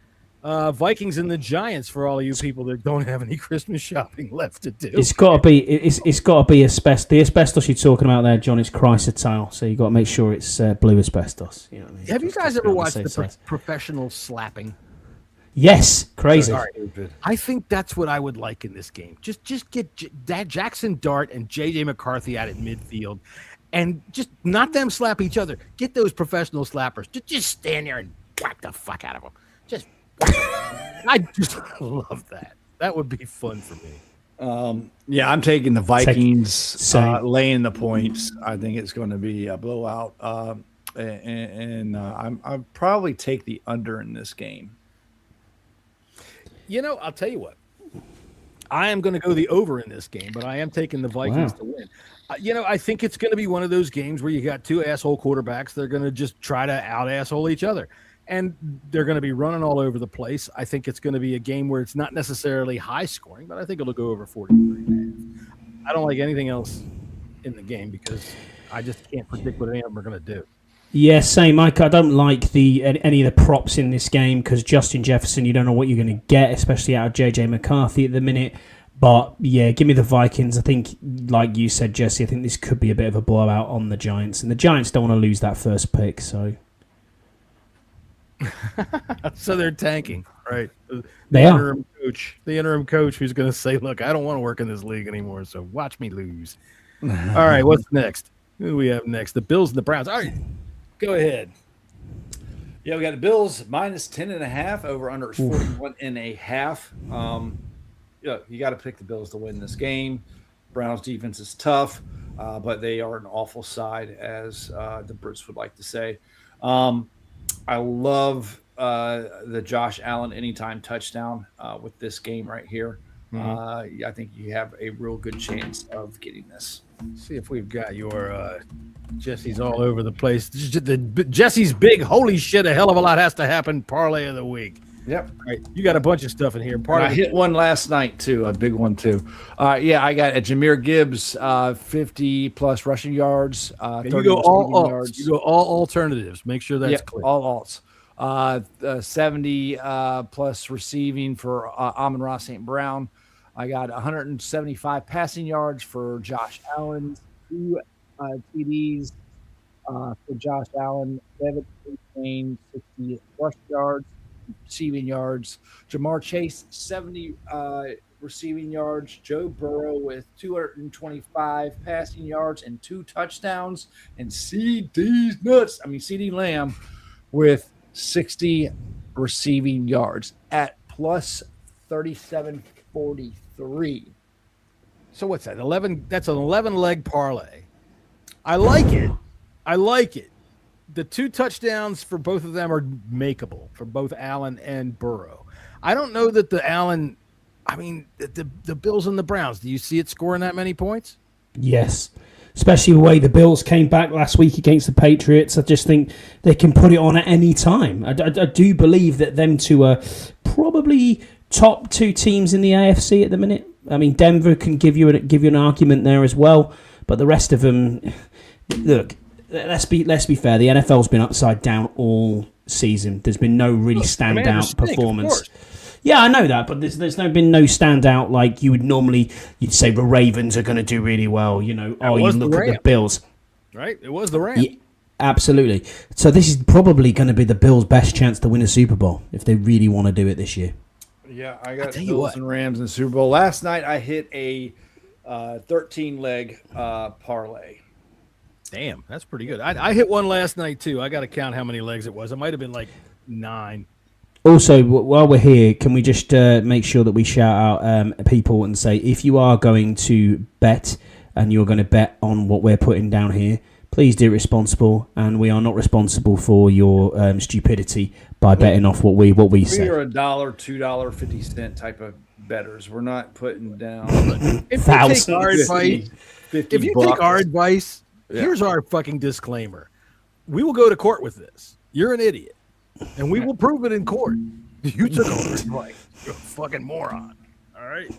Vikings and the Giants for all of you people that don't have any Christmas shopping left to do. It's got to be asbestos. The asbestos you're talking about there, John, is chrysotile. So you got to make sure it's blue asbestos. You know what I mean? Have you guys ever watched the professional slapping? Yes, crazy. I think that's what I would like in this game. Just get Jackson Dart and J.J. McCarthy out at midfield, and just not them slap each other. Get those professional slappers. Just stand there and whack the fuck out of them. I just love that. That would be fun for me. I'm taking the Vikings laying the points. I think it's going to be a blowout, and I'll probably take the under in this game. I'll tell you what. I am going to go the over in this game, but I am taking the Vikings to win. I think it's going to be one of those games where you got two asshole quarterbacks. They're going to just try to out-asshole each other. And they're going to be running all over the place. I think it's going to be a game where it's not necessarily high scoring, but I think it'll go over 43.5. I don't like anything else in the game because I just can't predict what any of them are going to do. Yeah, same, Mike. I don't like any of the props in this game because Justin Jefferson, you don't know what you're going to get, especially out of J.J. McCarthy at the minute. But, yeah, give me the Vikings. I think, like you said, Jesse, I think this could be a bit of a blowout on the Giants. And the Giants don't want to lose that first pick, so... So they're tanking, right? The interim coach who's going to say, look, I don't want to work in this league anymore, so watch me lose. All right, what's next? Who do we have next? The Bills and the Browns. All right, go ahead. Yeah, we got the Bills minus 10.5 over under 41.5. You got to pick the Bills to win this game. Browns defense is tough, but they are an awful side, as the Brits would like to say. I love the Josh Allen anytime touchdown with this game right here. I think you have a real good chance of getting this. See if we've got your Jesse's all over the place. Jesse's big, holy shit, a hell of a lot has to happen parlay of the week. Yep. All right, you got a bunch of stuff in here. I hit one last night, too, a big one, too. I got a Jahmyr Gibbs, 50-plus rushing yards, 30 you go all yards. You go all alternatives. Make sure that's clear. All alts. 70-plus receiving for Amon-Ra St. Brown. I got 175 passing yards for Josh Allen, 2 TDs for Josh Allen, 7 60 rush yards. Receiving yards. Jamar Chase, 70 receiving yards. Joe Burrow with 225 passing yards and 2 touchdowns. And CeeDee Lamb with 60 receiving yards at plus 37.43. So what's that? 11. That's an 11-leg parlay. I like it. The 2 touchdowns for both of them are makeable for both Allen and Burrow. I don't know that the Bills and the Browns, do you see it scoring that many points? Yes, especially the way the Bills came back last week against the Patriots. I just think they can put it on at any time. I do believe that them two are probably top 2 teams in the AFC at the minute. I mean, Denver can give you an argument there as well, but the rest of them, look. Let's be fair. The NFL's been upside down all season. There's been no really standout performance. Yeah, I know that, but there's been no standout like you would normally. You'd say the Ravens are going to do really well. You know, you look at the Bills. Right? It was the Rams. Yeah, absolutely. So this is probably going to be the Bills' best chance to win a Super Bowl if they really want to do it this year. Yeah, I got tell you Bills what. and Rams in the Super Bowl. Last night I hit a 13-leg parlay. Damn, that's pretty good. I hit one last night too. I got to count how many legs it was. It might have been like 9. Also, while we're here, can we just make sure that we shout out people and say if you are going to bet and you're going to bet on what we're putting down here, please do it responsible, and we are not responsible for your stupidity by betting off what we say. We are $1, $2.50 type of bettors. We're not putting down If Thousands. you take our advice, if you take our advice, here's our fucking disclaimer: we will go to court with this. You're an idiot, and we will prove it in court. You took our advice. You're a fucking moron. All right.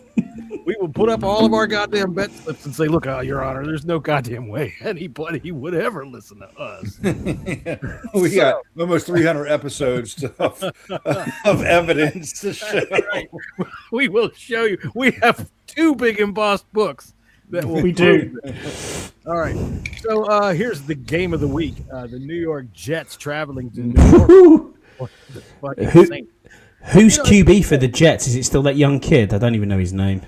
We will put up all of our goddamn bet slips and say, look, Your Honor, there's no goddamn way anybody would ever listen to us. We got almost 300 episodes of evidence to show. Right. We will show you. We have 2 big embossed books that will We do. All right. So here's the game of the week. The New York Jets traveling to New York. The fucking Saints. Who's QB for the Jets? Is it still that young kid? I don't even know his name.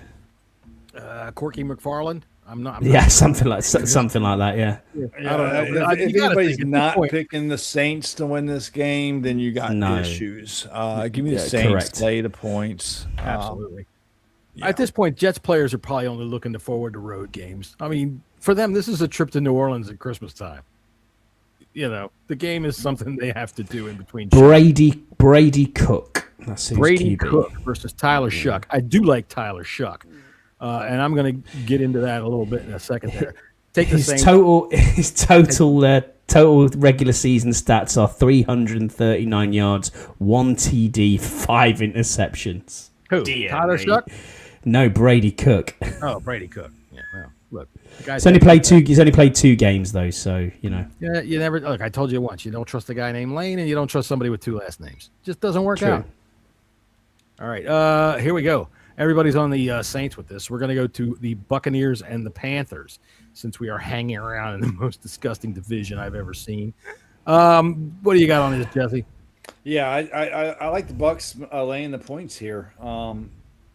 Corky McFarland. I'm not. Something like that. Yeah. I don't know. If anybody's not picking the Saints to win this game, then you got issues. Give me the Saints. Correct. Lay the points. Absolutely. At this point, Jets players are probably only looking forward to road games. I mean, for them, this is a trip to New Orleans at Christmas time. You know, the game is something they have to do in between. Brady Cook. That's Brady QB. Cook versus Tyler Shuck. I do like Tyler Shuck, and I'm going to get into that a little bit in a second. There, take the His same. total regular season stats are 339 yards, 1 TD, 5 interceptions. Who? Tyler Shuck? No, Brady Cook. Oh, Brady Cook. Yeah. Well, look, the guy's He's only played 2 games though, so you know. Yeah, you never look. I told you once. You don't trust a guy named Lane, and you don't trust somebody with 2 last names. Just doesn't work True. out. All right, here we go. Everybody's on the Saints with this. We're going to go to the Buccaneers and the Panthers, since we are hanging around in the most disgusting division I've ever seen. What do you got on this, Jesse? Yeah, I like the Bucks laying the points here.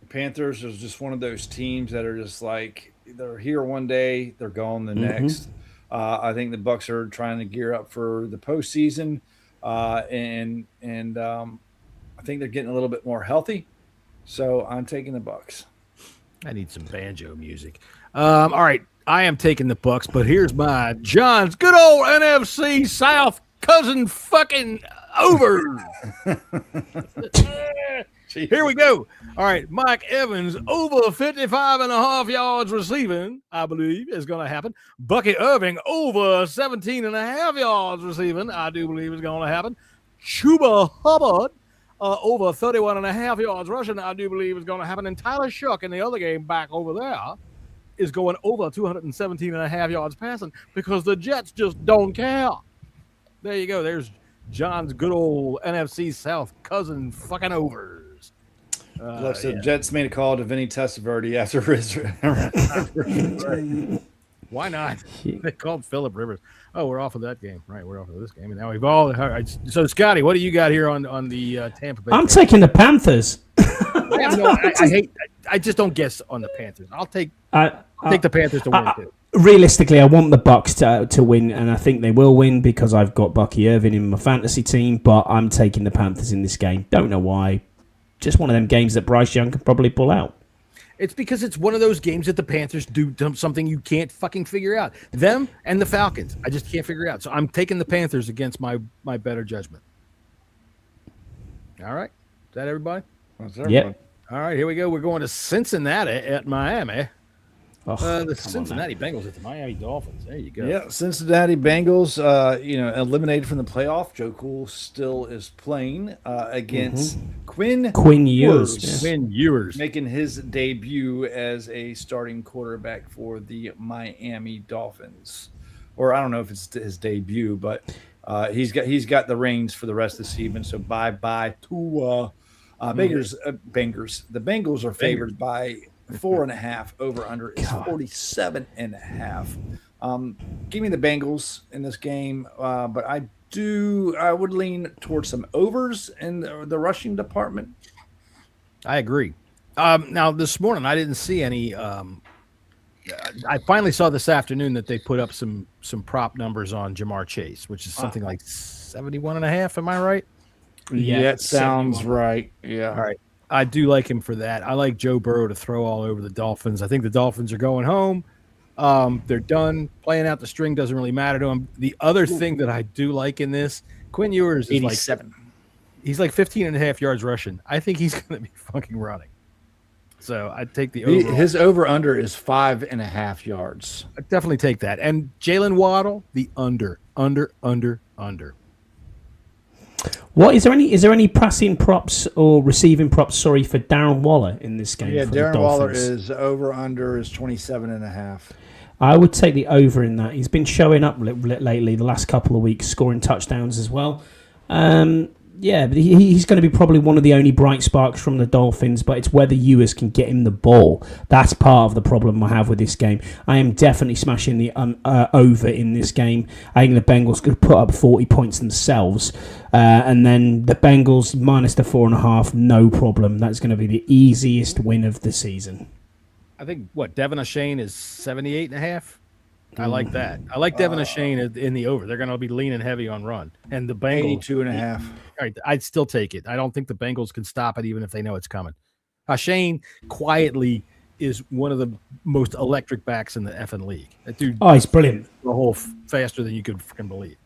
Panthers is just one of those teams that are just like they're here one day, they're gone the next. I think the Bucks are trying to gear up for the postseason, and I think they're getting a little bit more healthy. So I'm taking the Bucks. I need some banjo music. All right, I am taking the Bucks, but here's my John's good old NFC South cousin fucking over. Here we go. All right, Mike Evans over 55.5 yards receiving, I believe is going to happen. Bucky Irving over 17.5 yards receiving, I do believe is going to happen. Chuba Hubbard over 31.5 yards rushing, I do believe is going to happen. And Tyler Shuck in the other game back over there is going over 217.5 yards passing because the Jets just don't care. There you go. There's John's good old NFC South cousin fucking overs. Look, so Jets made a call to Vinny Testaverde after his. Right. Why not? They called Phillip Rivers. Oh, we're off of that game. Right, we're off of this game. And now we've all. So, Scotty, what do you got here on the Tampa Bay? I'm taking the Panthers. I just don't guess on the Panthers. I'll take the Panthers to win too. Realistically, I want the Bucks to win, and I think they will win because I've got Bucky Irving in my fantasy team. But I'm taking the Panthers in this game. Don't know why. Just one of them games that Bryce Young could probably pull out. It's because it's one of those games that the Panthers do something you can't fucking figure out. Them and the Falcons, I just can't figure out. So I'm taking the Panthers against my better judgment. All right, is that everybody? Yeah. All right, here we go. We're going to Cincinnati at Miami. The Cincinnati Bengals at the Miami Dolphins. There you go. Yeah, Cincinnati Bengals, eliminated from the playoff. Joe Cool still is playing against Quinn Ewers. Quinn Ewers. Making his debut as a starting quarterback for the Miami Dolphins. Or I don't know if it's his debut, but he's got the reins for the rest of the season. So bye-bye Tua. Bengals. The Bengals are favored by 4.5. Over under is 47.5. Give me the Bengals in this game, but I would lean towards some overs in the rushing department. I agree. Now this morning I didn't see any. I finally saw this afternoon that they put up some prop numbers on Jamar Chase, which is something like 71.5. Am I right? Yeah, it sounds 71. Right. Yeah. All right. I do like him for that. I like Joe Burrow to throw all over the Dolphins. I think the Dolphins are going home. They're done. Playing out the string doesn't really matter to them. The other thing that I do like in this, Quinn Ewers is 87. He's like 15.5 yards rushing. I think he's going to be fucking running. So I'd take the over. His over-under is 5.5 yards. I'd definitely take that. And Jalen Waddle, the under. What is there any passing props or receiving props? Sorry, for Darren Waller in this game. Yeah, for Darren the Waller Dolphins? is over/under is 27.5. I would take the over in that. He's been showing up lately, the last couple of weeks, scoring touchdowns as well. Yeah, but he's going to be probably one of the only bright sparks from the Dolphins, but it's whether Ewers can get him the ball. That's part of the problem I have with this game. I am definitely smashing the over in this game. I think the Bengals could put up 40 points themselves, and then the Bengals minus the 4.5, no problem. That's going to be the easiest win of the season. I think, Devin O'Shane is 78.5? I like that. I like Devin O'Shane in the over. They're going to be leaning heavy on run. And the Bengals. 82.5. All right, I'd still take it. I don't think the Bengals can stop it even if they know it's coming. O'Shane quietly is one of the most electric backs in the effing league. That dude. Oh, he's brilliant. The whole faster than you could freaking believe.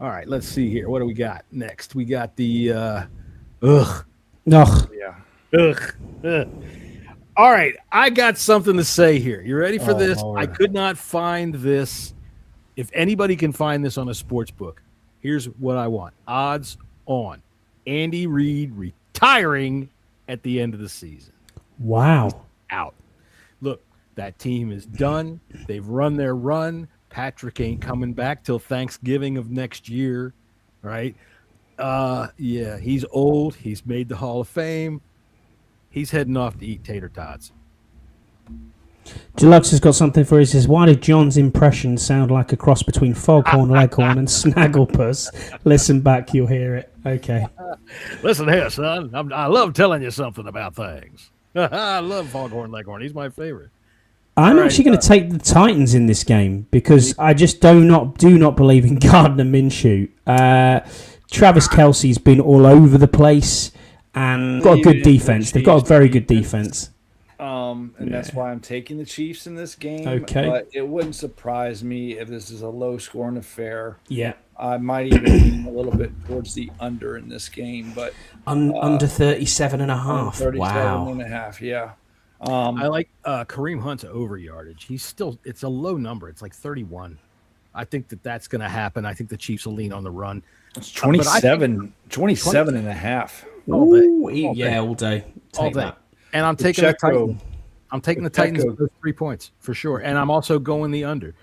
All right, let's see here. What do we got next? We got the Ugh. Yeah. Ugh. All right, I got something to say here. You ready for this? Lord. I could not find this. If anybody can find this on a sports book, here's what I want. Odds on Andy Reid retiring at the end of the season. Wow. Out. Look, that team is done. They've run their run. Patrick ain't coming back till Thanksgiving of next year, right? Yeah, he's old. He's made the Hall of Fame. He's heading off to eat tater tots. Deluxe has got something for us. He says, why did John's impression sound like a cross between Foghorn Leghorn and Snagglepuss? Listen back, you'll hear it. Okay. Listen here, son. I love telling you something about things. I love Foghorn Leghorn. He's my favorite. I'm actually going to take the Titans in this game because I just do not believe in Gardner Minshew. Travis Kelce's been all over the place. And got a good defense. They've got a very good defense. That's why I'm taking the Chiefs in this game. Okay. But it wouldn't surprise me if this is a low-scoring affair. Yeah. I might even lean a little bit towards the under in this game, but under 37.5. 37.5. Yeah. I like Kareem Hunt's over yardage. It's a low number. It's like 31. I think that's going to happen. I think the Chiefs will lean on the run. It's 27.5. All day. All day. And I'm taking the Titans. I'm taking the Titans with those 3 points for sure. And I'm also going the under.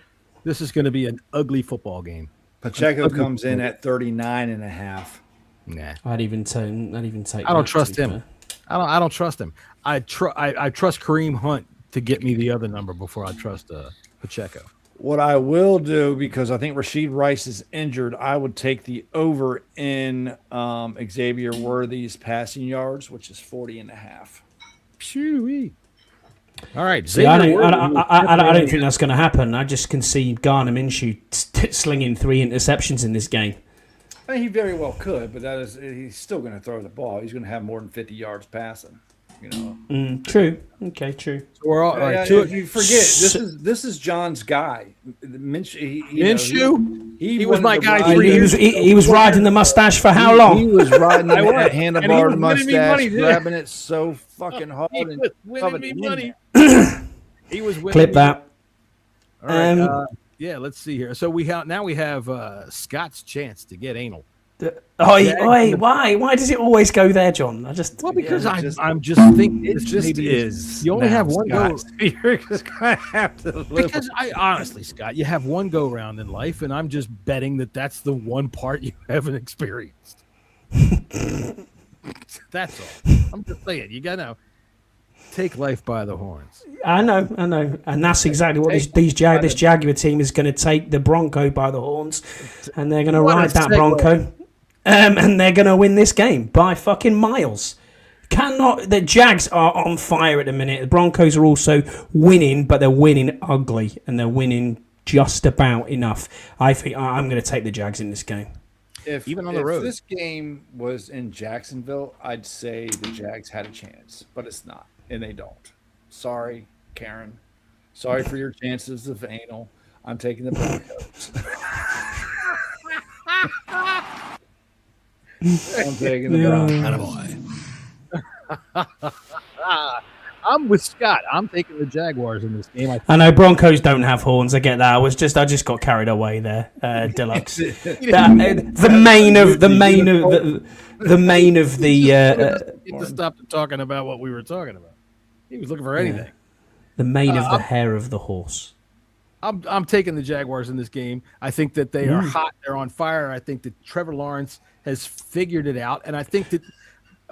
This is going to be an ugly football game. Pacheco comes in at 39.5. Nah. I'd even take. I don't trust him. I don't trust him. I trust Kareem Hunt to get me the other number before I trust Pacheco. What I will do, because I think Rashid Rice is injured, I would take the over in Xavier Worthy's passing yards, which is 40.5. Shoo-wee. All right. See, I don't think that's going to happen. I just can see Gardner Minshew slinging 3 interceptions in this game. I mean, he very well could, but he's still going to throw the ball. He's going to have more than 50 yards passing. True. Okay, true. So we're all right. You forget this is John's guy. Minshew. He was my guy 3 years. He was riding the mustache for how long? He was riding that handlebar mustache, grabbing it so fucking hard. He was winning me money. He was winning. Clip that. All right. Yeah, let's see here. So we have Scott's chance to get anal. Why? Why does it always go there, John? Because I'm just thinking it just is. You only have one go. You're just gonna have to live. Because honestly, Scott, you have one go round in life, and I'm just betting that's the one part you haven't experienced. That's all. I'm just saying, you gotta take life by the horns. I know, and that's exactly what this Jaguar team is going to take the Bronco by the horns, and they're going to ride that Bronco, and they're going to win this game by fucking miles. The Jags are on fire at the minute. The Broncos are also winning, but they're winning ugly, and they're winning just about enough. I think I'm going to take the Jags in this game. Even on the road. If this game was in Jacksonville, I'd say the Jags had a chance, but it's not, and they don't. Sorry, Karen. Sorry for your chances of anal. I'm taking the Broncos. I'm taking the Broncos. I'm with Scott. I'm taking the Jaguars in this game. I know Broncos don't have horns. I get that. I just got carried away there, Deluxe. The main of the. He just stopped talking about what we were talking about. He was looking for anything. The mane of the hair of the horse. I'm taking the Jaguars in this game. I think that they are hot. They're on fire. I think that Trevor Lawrence has figured it out, and I think that.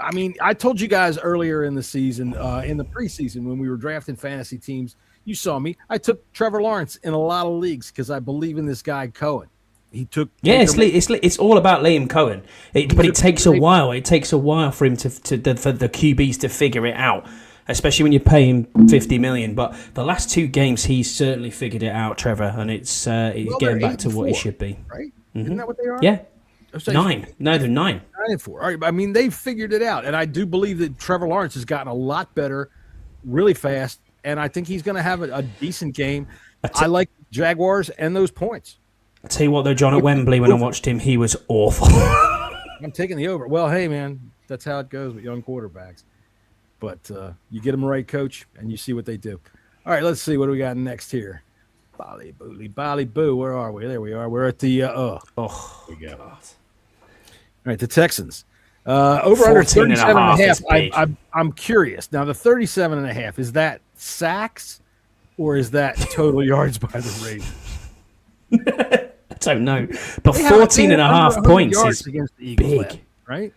I mean, I told you guys earlier in the season, in the preseason, when we were drafting fantasy teams, you saw me. I took Trevor Lawrence in a lot of leagues because I believe in this guy, Cohen. He took. Yeah, it's all about Liam Cohen. But it takes a while. It takes a while for him for the QBs to figure it out, especially when you pay him $50 million. But the last 2 games, he's certainly figured it out, Trevor, and it's getting back to what he should be. Right? Isn't that what they are? Yeah. 9. No, they're 9. 9-4. All right, I mean, they've figured it out, and I do believe that Trevor Lawrence has gotten a lot better, really fast, and I think he's going to have a decent game. I like Jaguars and those points. I'll tell you what, though, John, at Wembley, when I watched him, he was awful. I'm taking the over. Well, hey, man, that's how it goes with young quarterbacks. But you get them right, coach, and you see what they do. All right, let's see what do we got next here. Bolly boo. Where are we? There we are. We're at the we go. All right, the Texans. Over under 37.5. I'm curious. Now, the 37.5, is that sacks or is that total yards by the Raiders? I don't know. But 14.5 points is against the Eagles big. left, right?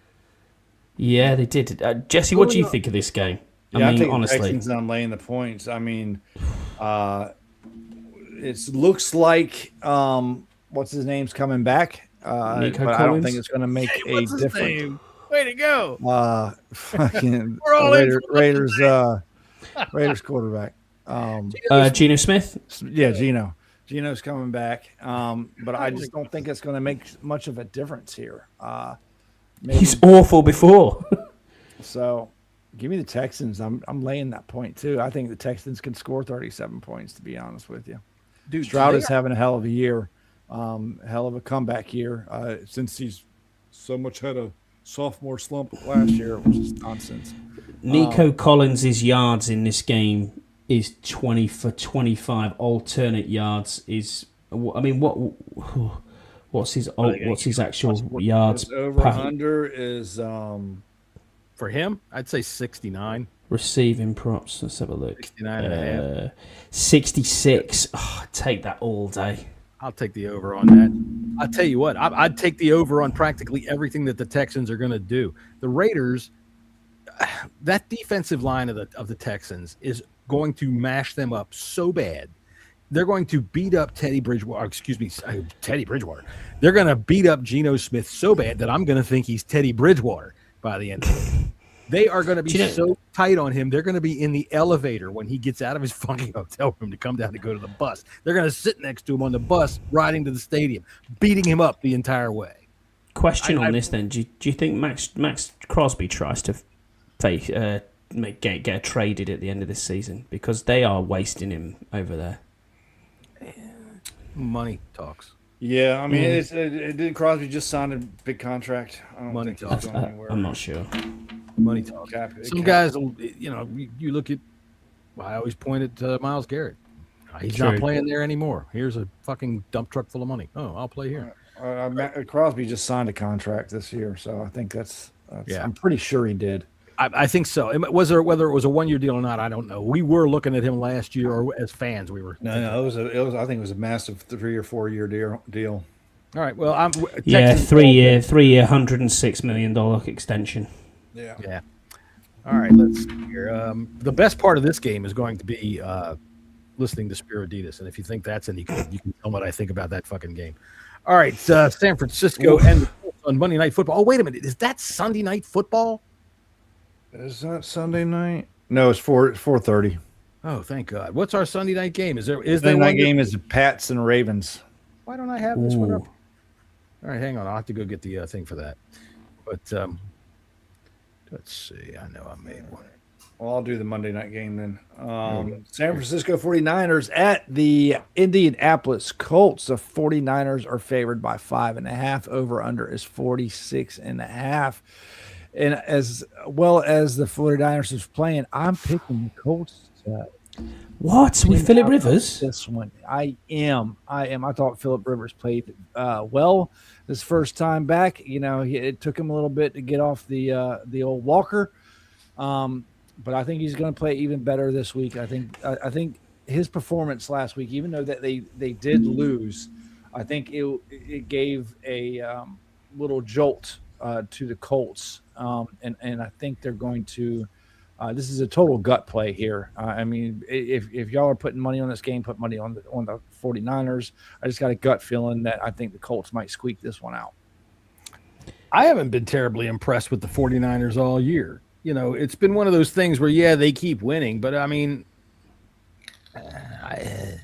Yeah, they did. Jesse, what do you think of this game? Yeah, I mean, honestly. The Texans on laying the points. I mean, it looks like what's his name's coming back. But Collins? I don't think it's going to make a difference. Name? Way to go! Fucking Raiders quarterback. Geno Smith. Yeah, Geno. Geno's coming back. But I just don't think it's going to make much of a difference here. He's awful before. So, give me the Texans. I'm laying that point too. I think the Texans can score 37 points. To be honest with you, dude, Stroud is having a hell of a year. Hell of a comeback year since he's so much had a sophomore slump last year, which is nonsense. Nico Collins' yards in this game is 20 for 25. Alternate yards is, I mean, what's his actual yards? Over under is for him, I'd say 69. Receiving props. Let's have a look. 69.5. 66. Oh, take that all day. I'll take the over on that. I'll tell you what, I'd take the over on practically everything that the Texans are going to do. The Raiders, that defensive line of the Texans is going to mash them up so bad. They're going to beat up Teddy Bridgewater. They're going to beat up Geno Smith so bad that I'm going to think he's Teddy Bridgewater by the end of it. They are going to be so tight on him. They're going to be in the elevator when he gets out of his fucking hotel room to come down to go to the bus. They're going to sit next to him on the bus riding to the stadium, beating him up the entire way. Question on this then. Do you think Max Crosby tries to get traded at the end of this season? Because they are wasting him over there. Money talks. Yeah, I mean, didn't Crosby just sign a big contract? I don't think talks. Going anywhere. I'm not sure. Money talks. Some guys, you look at. Well, I always point at Myles Garrett. He's not playing there anymore. Here's a fucking dump truck full of money. Oh, I'll play here. Crosby just signed a contract this year, so I think that's yeah. I'm pretty sure he did. I think so. Whether it was a 1-year deal or not, I don't know. We were looking at him last year, or as fans, we were. No, it was. I think it was a massive 3 or 4 year deal. All right. Well, Texans 3 year, $106 million extension. Yeah. Yeah. All right, let's see here. The best part of this game is going to be listening to Spiriditas, and if you think that's any good, you can tell what I think about that fucking game. All right, San Francisco and the Colts on Monday Night Football. Oh, wait a minute, is that Sunday Night Football? Is that Sunday night? No, it's 4:30. Oh, thank God. What's our Sunday night game? Is there Sunday one night game is the Pats and Ravens. Why don't I have this one up? All right, hang on. I'll have to go get the thing for that. But let's see. I know I made one. Well, I'll do the Monday night game then. San Francisco 49ers at the Indianapolis Colts. The 49ers are favored by 5.5. Over under is 46.5. And as well as the 49ers is playing, I'm picking the Colts. What? With Phillip Rivers? This one. I am. I thought Phillip Rivers played well this first time back. You know, it took him a little bit to get off the old walker. But I think he's going to play even better this week. I think his performance last week, even though that they did lose, I think it gave a little jolt to the Colts, and I think they're going to. This is a total gut play here. I mean, if y'all are putting money on this game, put money on the 49ers. I just got a gut feeling that I think the Colts might squeak this one out. I haven't been terribly impressed with the 49ers all year. You know, it's been one of those things where, yeah, they keep winning, but I mean, are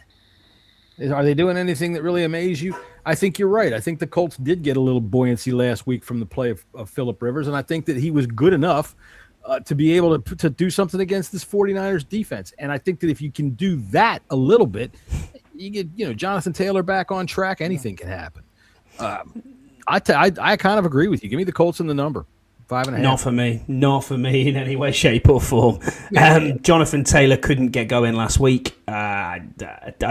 they doing anything that really amazes you? I think you're right. I think the Colts did get a little buoyancy last week from the play of Phillip Rivers, and I think that he was good enough to be able to do something against this 49ers defense. And I think that if you can do that a little bit, you get, Jonathan Taylor back on track, anything can happen. I kind of agree with you. Give me the Colts in the number. 5.5. Not for me in any way, shape, or form. Jonathan Taylor couldn't get going last week. I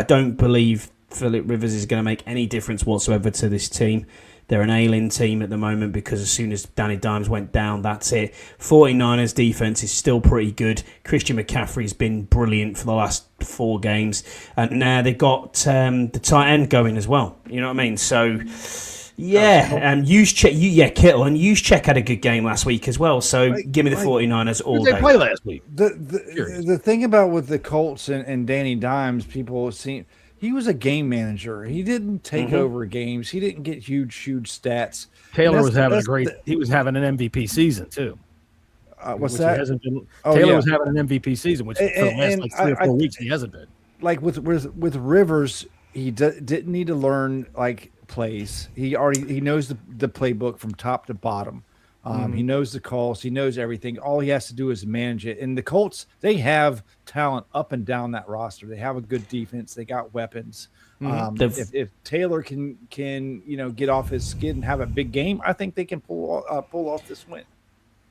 don't believe Phillip Rivers is going to make any difference whatsoever to this team. They're an ailing team at the moment because as soon as Danny Dimes went down, that's it. 49ers defense is still pretty good. Christian McCaffrey's been brilliant for the last 4 games. And now they've got the tight end going as well. You know what I mean? So, yeah. And Kittle. And Juszczyk had a good game last week as well. So give me the 49ers all day. They play last week. The thing about with the Colts and Danny Dimes, people seem... He was a game manager. He didn't take over games. He didn't get huge stats. Taylor was having he was having an MVP season too. What's that? Taylor was having an MVP season, which for the last 3 or 4 weeks he hasn't been. Like with Rivers, he didn't need to learn plays. He knows the playbook from top to bottom. He knows the calls. He knows everything. All he has to do is manage it. And the Colts, they have talent up and down that roster. They have a good defense. They got weapons. If Taylor can get off his skid and have a big game, I think they can pull off this win.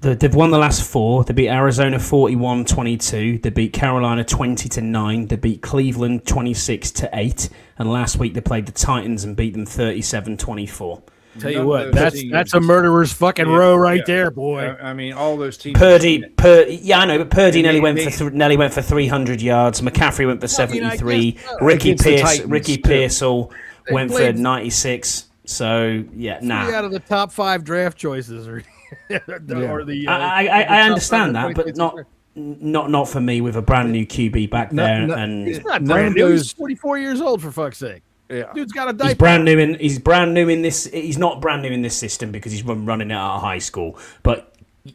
They've won the last 4. They beat Arizona 41-22. They beat Carolina 20-9. They beat Cleveland 26-8. And last week they played the Titans and beat them 37-24. Tell you what, that's a murderer's fucking row right there, boy. I mean, all those teams. Purdy, I know, but Purdy nearly went for 300 yards. McCaffrey went for 73. Ricky Pearsall went for 96. So yeah, 3 out of the top 5 draft choices are the. I understand that, but not for me with a brand new QB back there. And he's not brand new. He's 44 years old, for fuck's sake. Yeah. Dude's got a diaper. He's brand new in this. He's not brand new in this system because he's been running it out of high school. But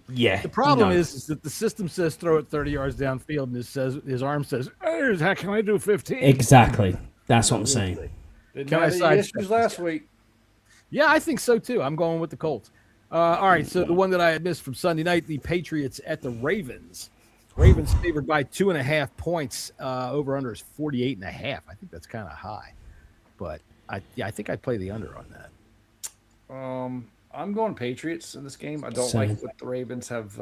yeah, the problem is that the system says throw it 30 yards downfield, and his arm says, "Hey, how can I do 15?" Exactly. That's what I'm saying. Can I side issues last week? Yeah, I think so too. I'm going with the Colts. All right, so the one that I had missed from Sunday night, the Patriots at the Ravens. Ravens favored by 2.5 points. Over under is 48.5. I think that's kind of high. But I think I'd play the under on that. I'm going Patriots in this game. I don't like what the Ravens have.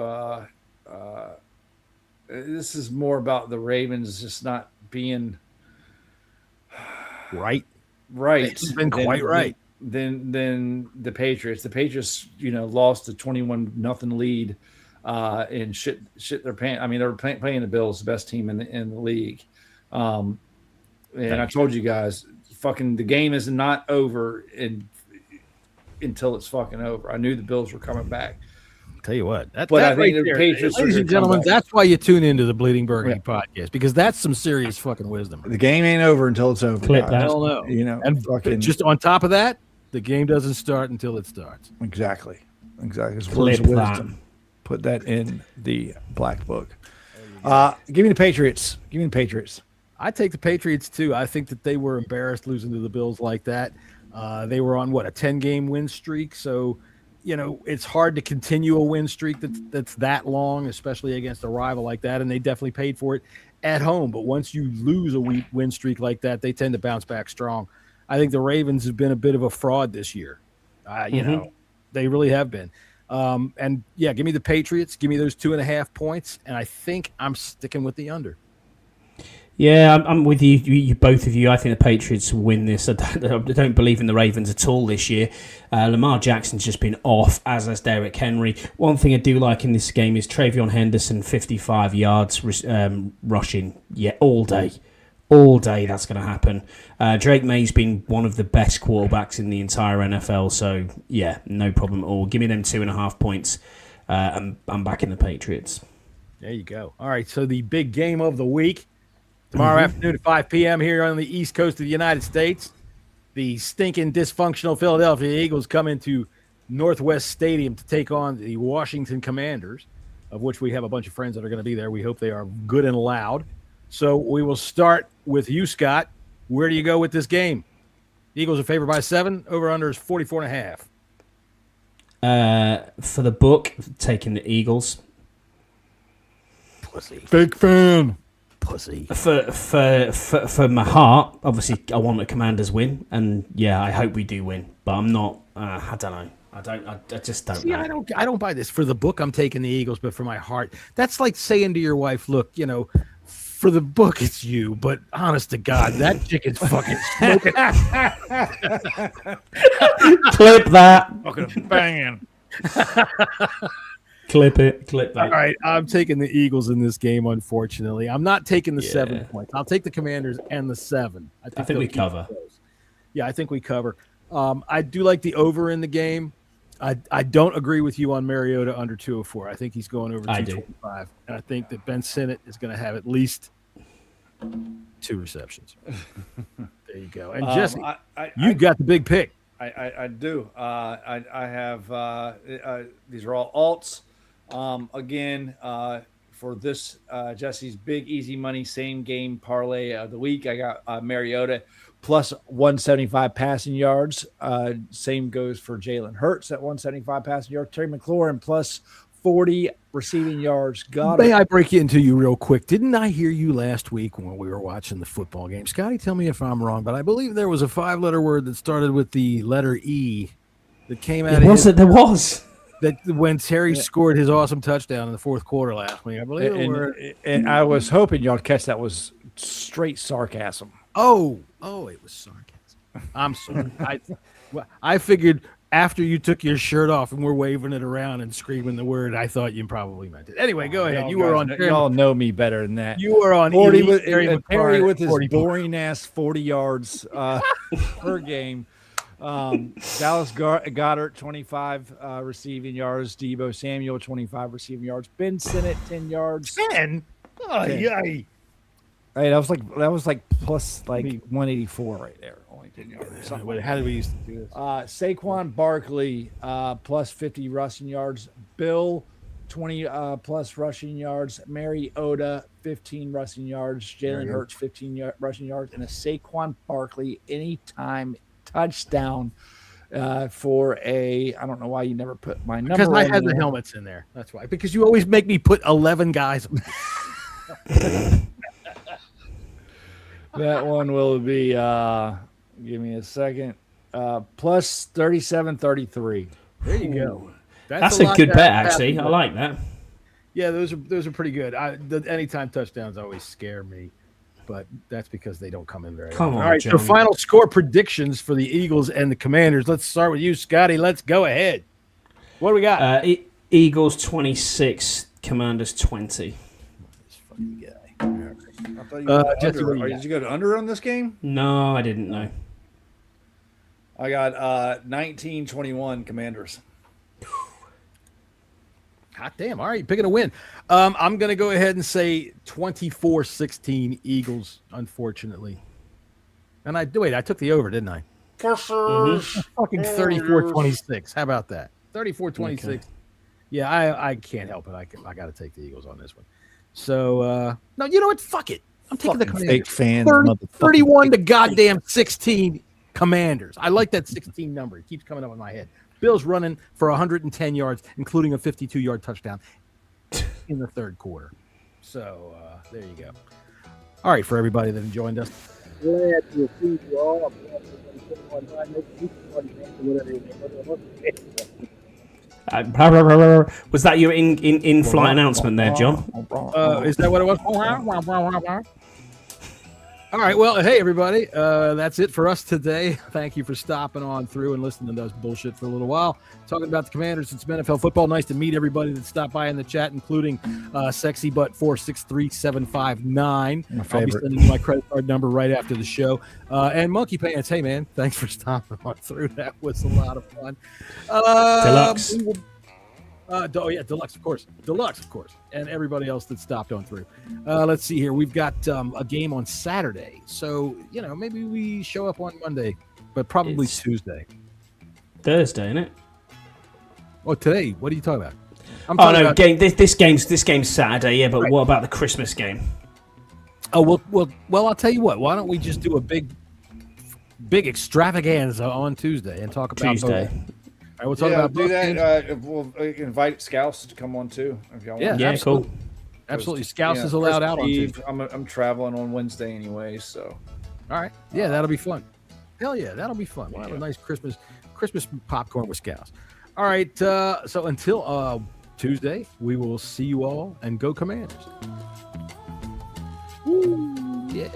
This is more about the Ravens just not being right. It's been quite right. Than the Patriots. The Patriots, lost a 21-0 lead and shit their pants. I mean, they were playing the Bills, the best team in the league. And I told you guys. Fucking the game is not over until it's fucking over. I knew the Bills were coming back. Tell you what, But I think the there, Patriots are ladies gonna and gentlemen, come back. that's why you tune into the Bleeding Burgundy podcast, because that's some serious fucking wisdom. The game ain't over until it's over. Clip guys. that. Hell no. And fucking just on top of that, the game doesn't start until it starts. exactly. It's Clip words of that. wisdom. Put that in the black book. Give me the Patriots. I take the Patriots too. I think that they were embarrassed losing to the Bills like that. They were on a 10-game win streak, so it's hard to continue a win streak that's that long, especially against a rival like that. And they definitely paid for it at home. But once you lose a weak win streak like that, they tend to bounce back strong. I think the Ravens have been a bit of a fraud this year. They really have been. And yeah, give me the Patriots. Give me those 2.5 points, and I think I'm sticking with the under. Yeah, I'm with you, both of you. I think the Patriots will win this. I don't believe in the Ravens at all this year. Lamar Jackson's just been off, as has Derrick Henry. One thing I do like in this game is Travion Henderson, 55 yards rushing. Yeah, all day. All day that's going to happen. Drake May's been one of the best quarterbacks in the entire NFL, so yeah, no problem at all. Give me them 2.5 points. I'm backing the Patriots. There you go. All right, so the big game of the week. Tomorrow afternoon at 5 p.m. here on the East Coast of the United States, the stinking dysfunctional Philadelphia Eagles come into Northwest Stadium to take on the Washington Commanders, of which we have a bunch of friends that are going to be there. We hope they are good and loud. So we will start with you, Scott. Where do you go with this game? The Eagles are favored by 7. Over-under is 44.5. For the book, taking the Eagles. Pussy. Big fan. Pussy. For my heart, obviously, I want the Commanders win, and yeah, I hope we do win. But I'm not. I don't know. I just don't. See, know. I don't buy this. For the book, I'm taking the Eagles, but for my heart, that's like saying to your wife, "Look, for the book, it's you, but honest to God, that chicken's fucking smoking." Clip that. Fucking banging. Clip it. Clip that. All right, I'm taking the Eagles in this game, unfortunately. I'm not taking the 7 points. I'll take the Commanders and the 7. I think we cover. Yeah, I think we cover. I do like the over in the game. I don't agree with you on Mariota under 204. I think he's going over 225. And I think that Ben Sinnott is going to have at least 2 receptions. There you go. And Jesse, you got the big pick. I do. I have these are all alts. Again, for this Jesse's big easy money same game parlay of the week, I got Mariota plus 175 passing yards. Same goes for Jalen Hurts at 175 passing yards. Terry McLaurin plus 40 receiving yards. May I break into you real quick? Didn't I hear you last week when we were watching the football game? Scotty, tell me if I'm wrong, but I believe there was a 5-letter word that started with the letter E that came out There was. That when Terry scored his awesome touchdown in the fourth quarter last week. I believe and I was hoping y'all catch that was straight sarcasm. Oh, it was sarcasm. I'm sorry. I figured after you took your shirt off and we're waving it around and screaming the word, I thought you probably meant it. Anyway, go ahead. Y'all know me better than that. You were on 40 with Terry with his 40 boring ass 40 yards per game. Dallas Goddard 25 receiving yards. Deebo Samuel 25 receiving yards. Ben Sinnott 10 yards. 10. Oh, yay. Hey, that was like plus 184 right there. Only 10 yards. How did we used to do this? Saquon Barkley plus 50 rushing yards. Bill 20 plus rushing yards. Mariota 15 rushing yards. Jalen Hurts 15 rushing yards, and a Saquon Barkley anytime touchdown for a. I don't know why you never put my number. Because I had the helmets in there. That's why. Because you always make me put 11 guys. That one will be. Give me a second. Plus 37-33. There you go. That's a good bet, actually. I like that. Yeah, those are pretty good. The anytime touchdowns always scare me, but that's because they don't come in very often. On, all right, John. so final score predictions for the Eagles and the Commanders. Let's start with you, Scotty. Let's go ahead. What do we got? Eagles 26, Commanders 20. This fucking guy. I thought you were Jesse, what do you did got? you go to under on this game? No, I didn't know. I got 19-21 Commanders. Hot damn. All right, picking a win. I'm going to go ahead and say 24-16 Eagles, unfortunately. And I took the over, didn't I? For sure. Fucking 34-26. How about that? 34-26. Okay. Yeah, I can't help it. I got to take the Eagles on this one. So, no, you know what? Fuck it. I'm taking the Commanders. Fake fans. 31 to goddamn 16 Commanders. I like that 16 number. It keeps coming up in my head. Bills running for 110 yards, including a 52-yard touchdown in the third quarter. So there you go. All right, for everybody that joined us. Glad to see you all. Was that your in-flight announcement there, John? Is that what it was? All right, well, hey, everybody. That's it for us today. Thank you for stopping on through and listening to us bullshit for a little while. Talking about the Commanders and some NFL football. Nice to meet everybody that stopped by in the chat, including Sexy Butt 463759. I'll be sending you my credit card number right after the show. And Monkey Pants, hey, man, thanks for stopping on through. That was a lot of fun. Deluxe. Deluxe, of course. And everybody else that stopped on through. Let's see here. We've got a game on Saturday. So, maybe we show up on Monday, but probably it's Tuesday. Thursday, isn't it? Oh, today. What are you talking about? This game's Saturday, yeah, but right. What about the Christmas game? Oh, well, I'll tell you what. Why don't we just do a big extravaganza on Tuesday and talk about Tuesday. All right, we'll talk about do that. We'll invite Scouse to come on too. If y'all want. Yeah, cool. Absolutely, Scouse is allowed out on Tuesday. I'm traveling on Wednesday anyway, so. All right, yeah, that'll be fun. Hell yeah, that'll be fun. We'll have a nice Christmas popcorn with Scouse. All right, so until Tuesday, we will see you all and go Commanders. Woo, yeah.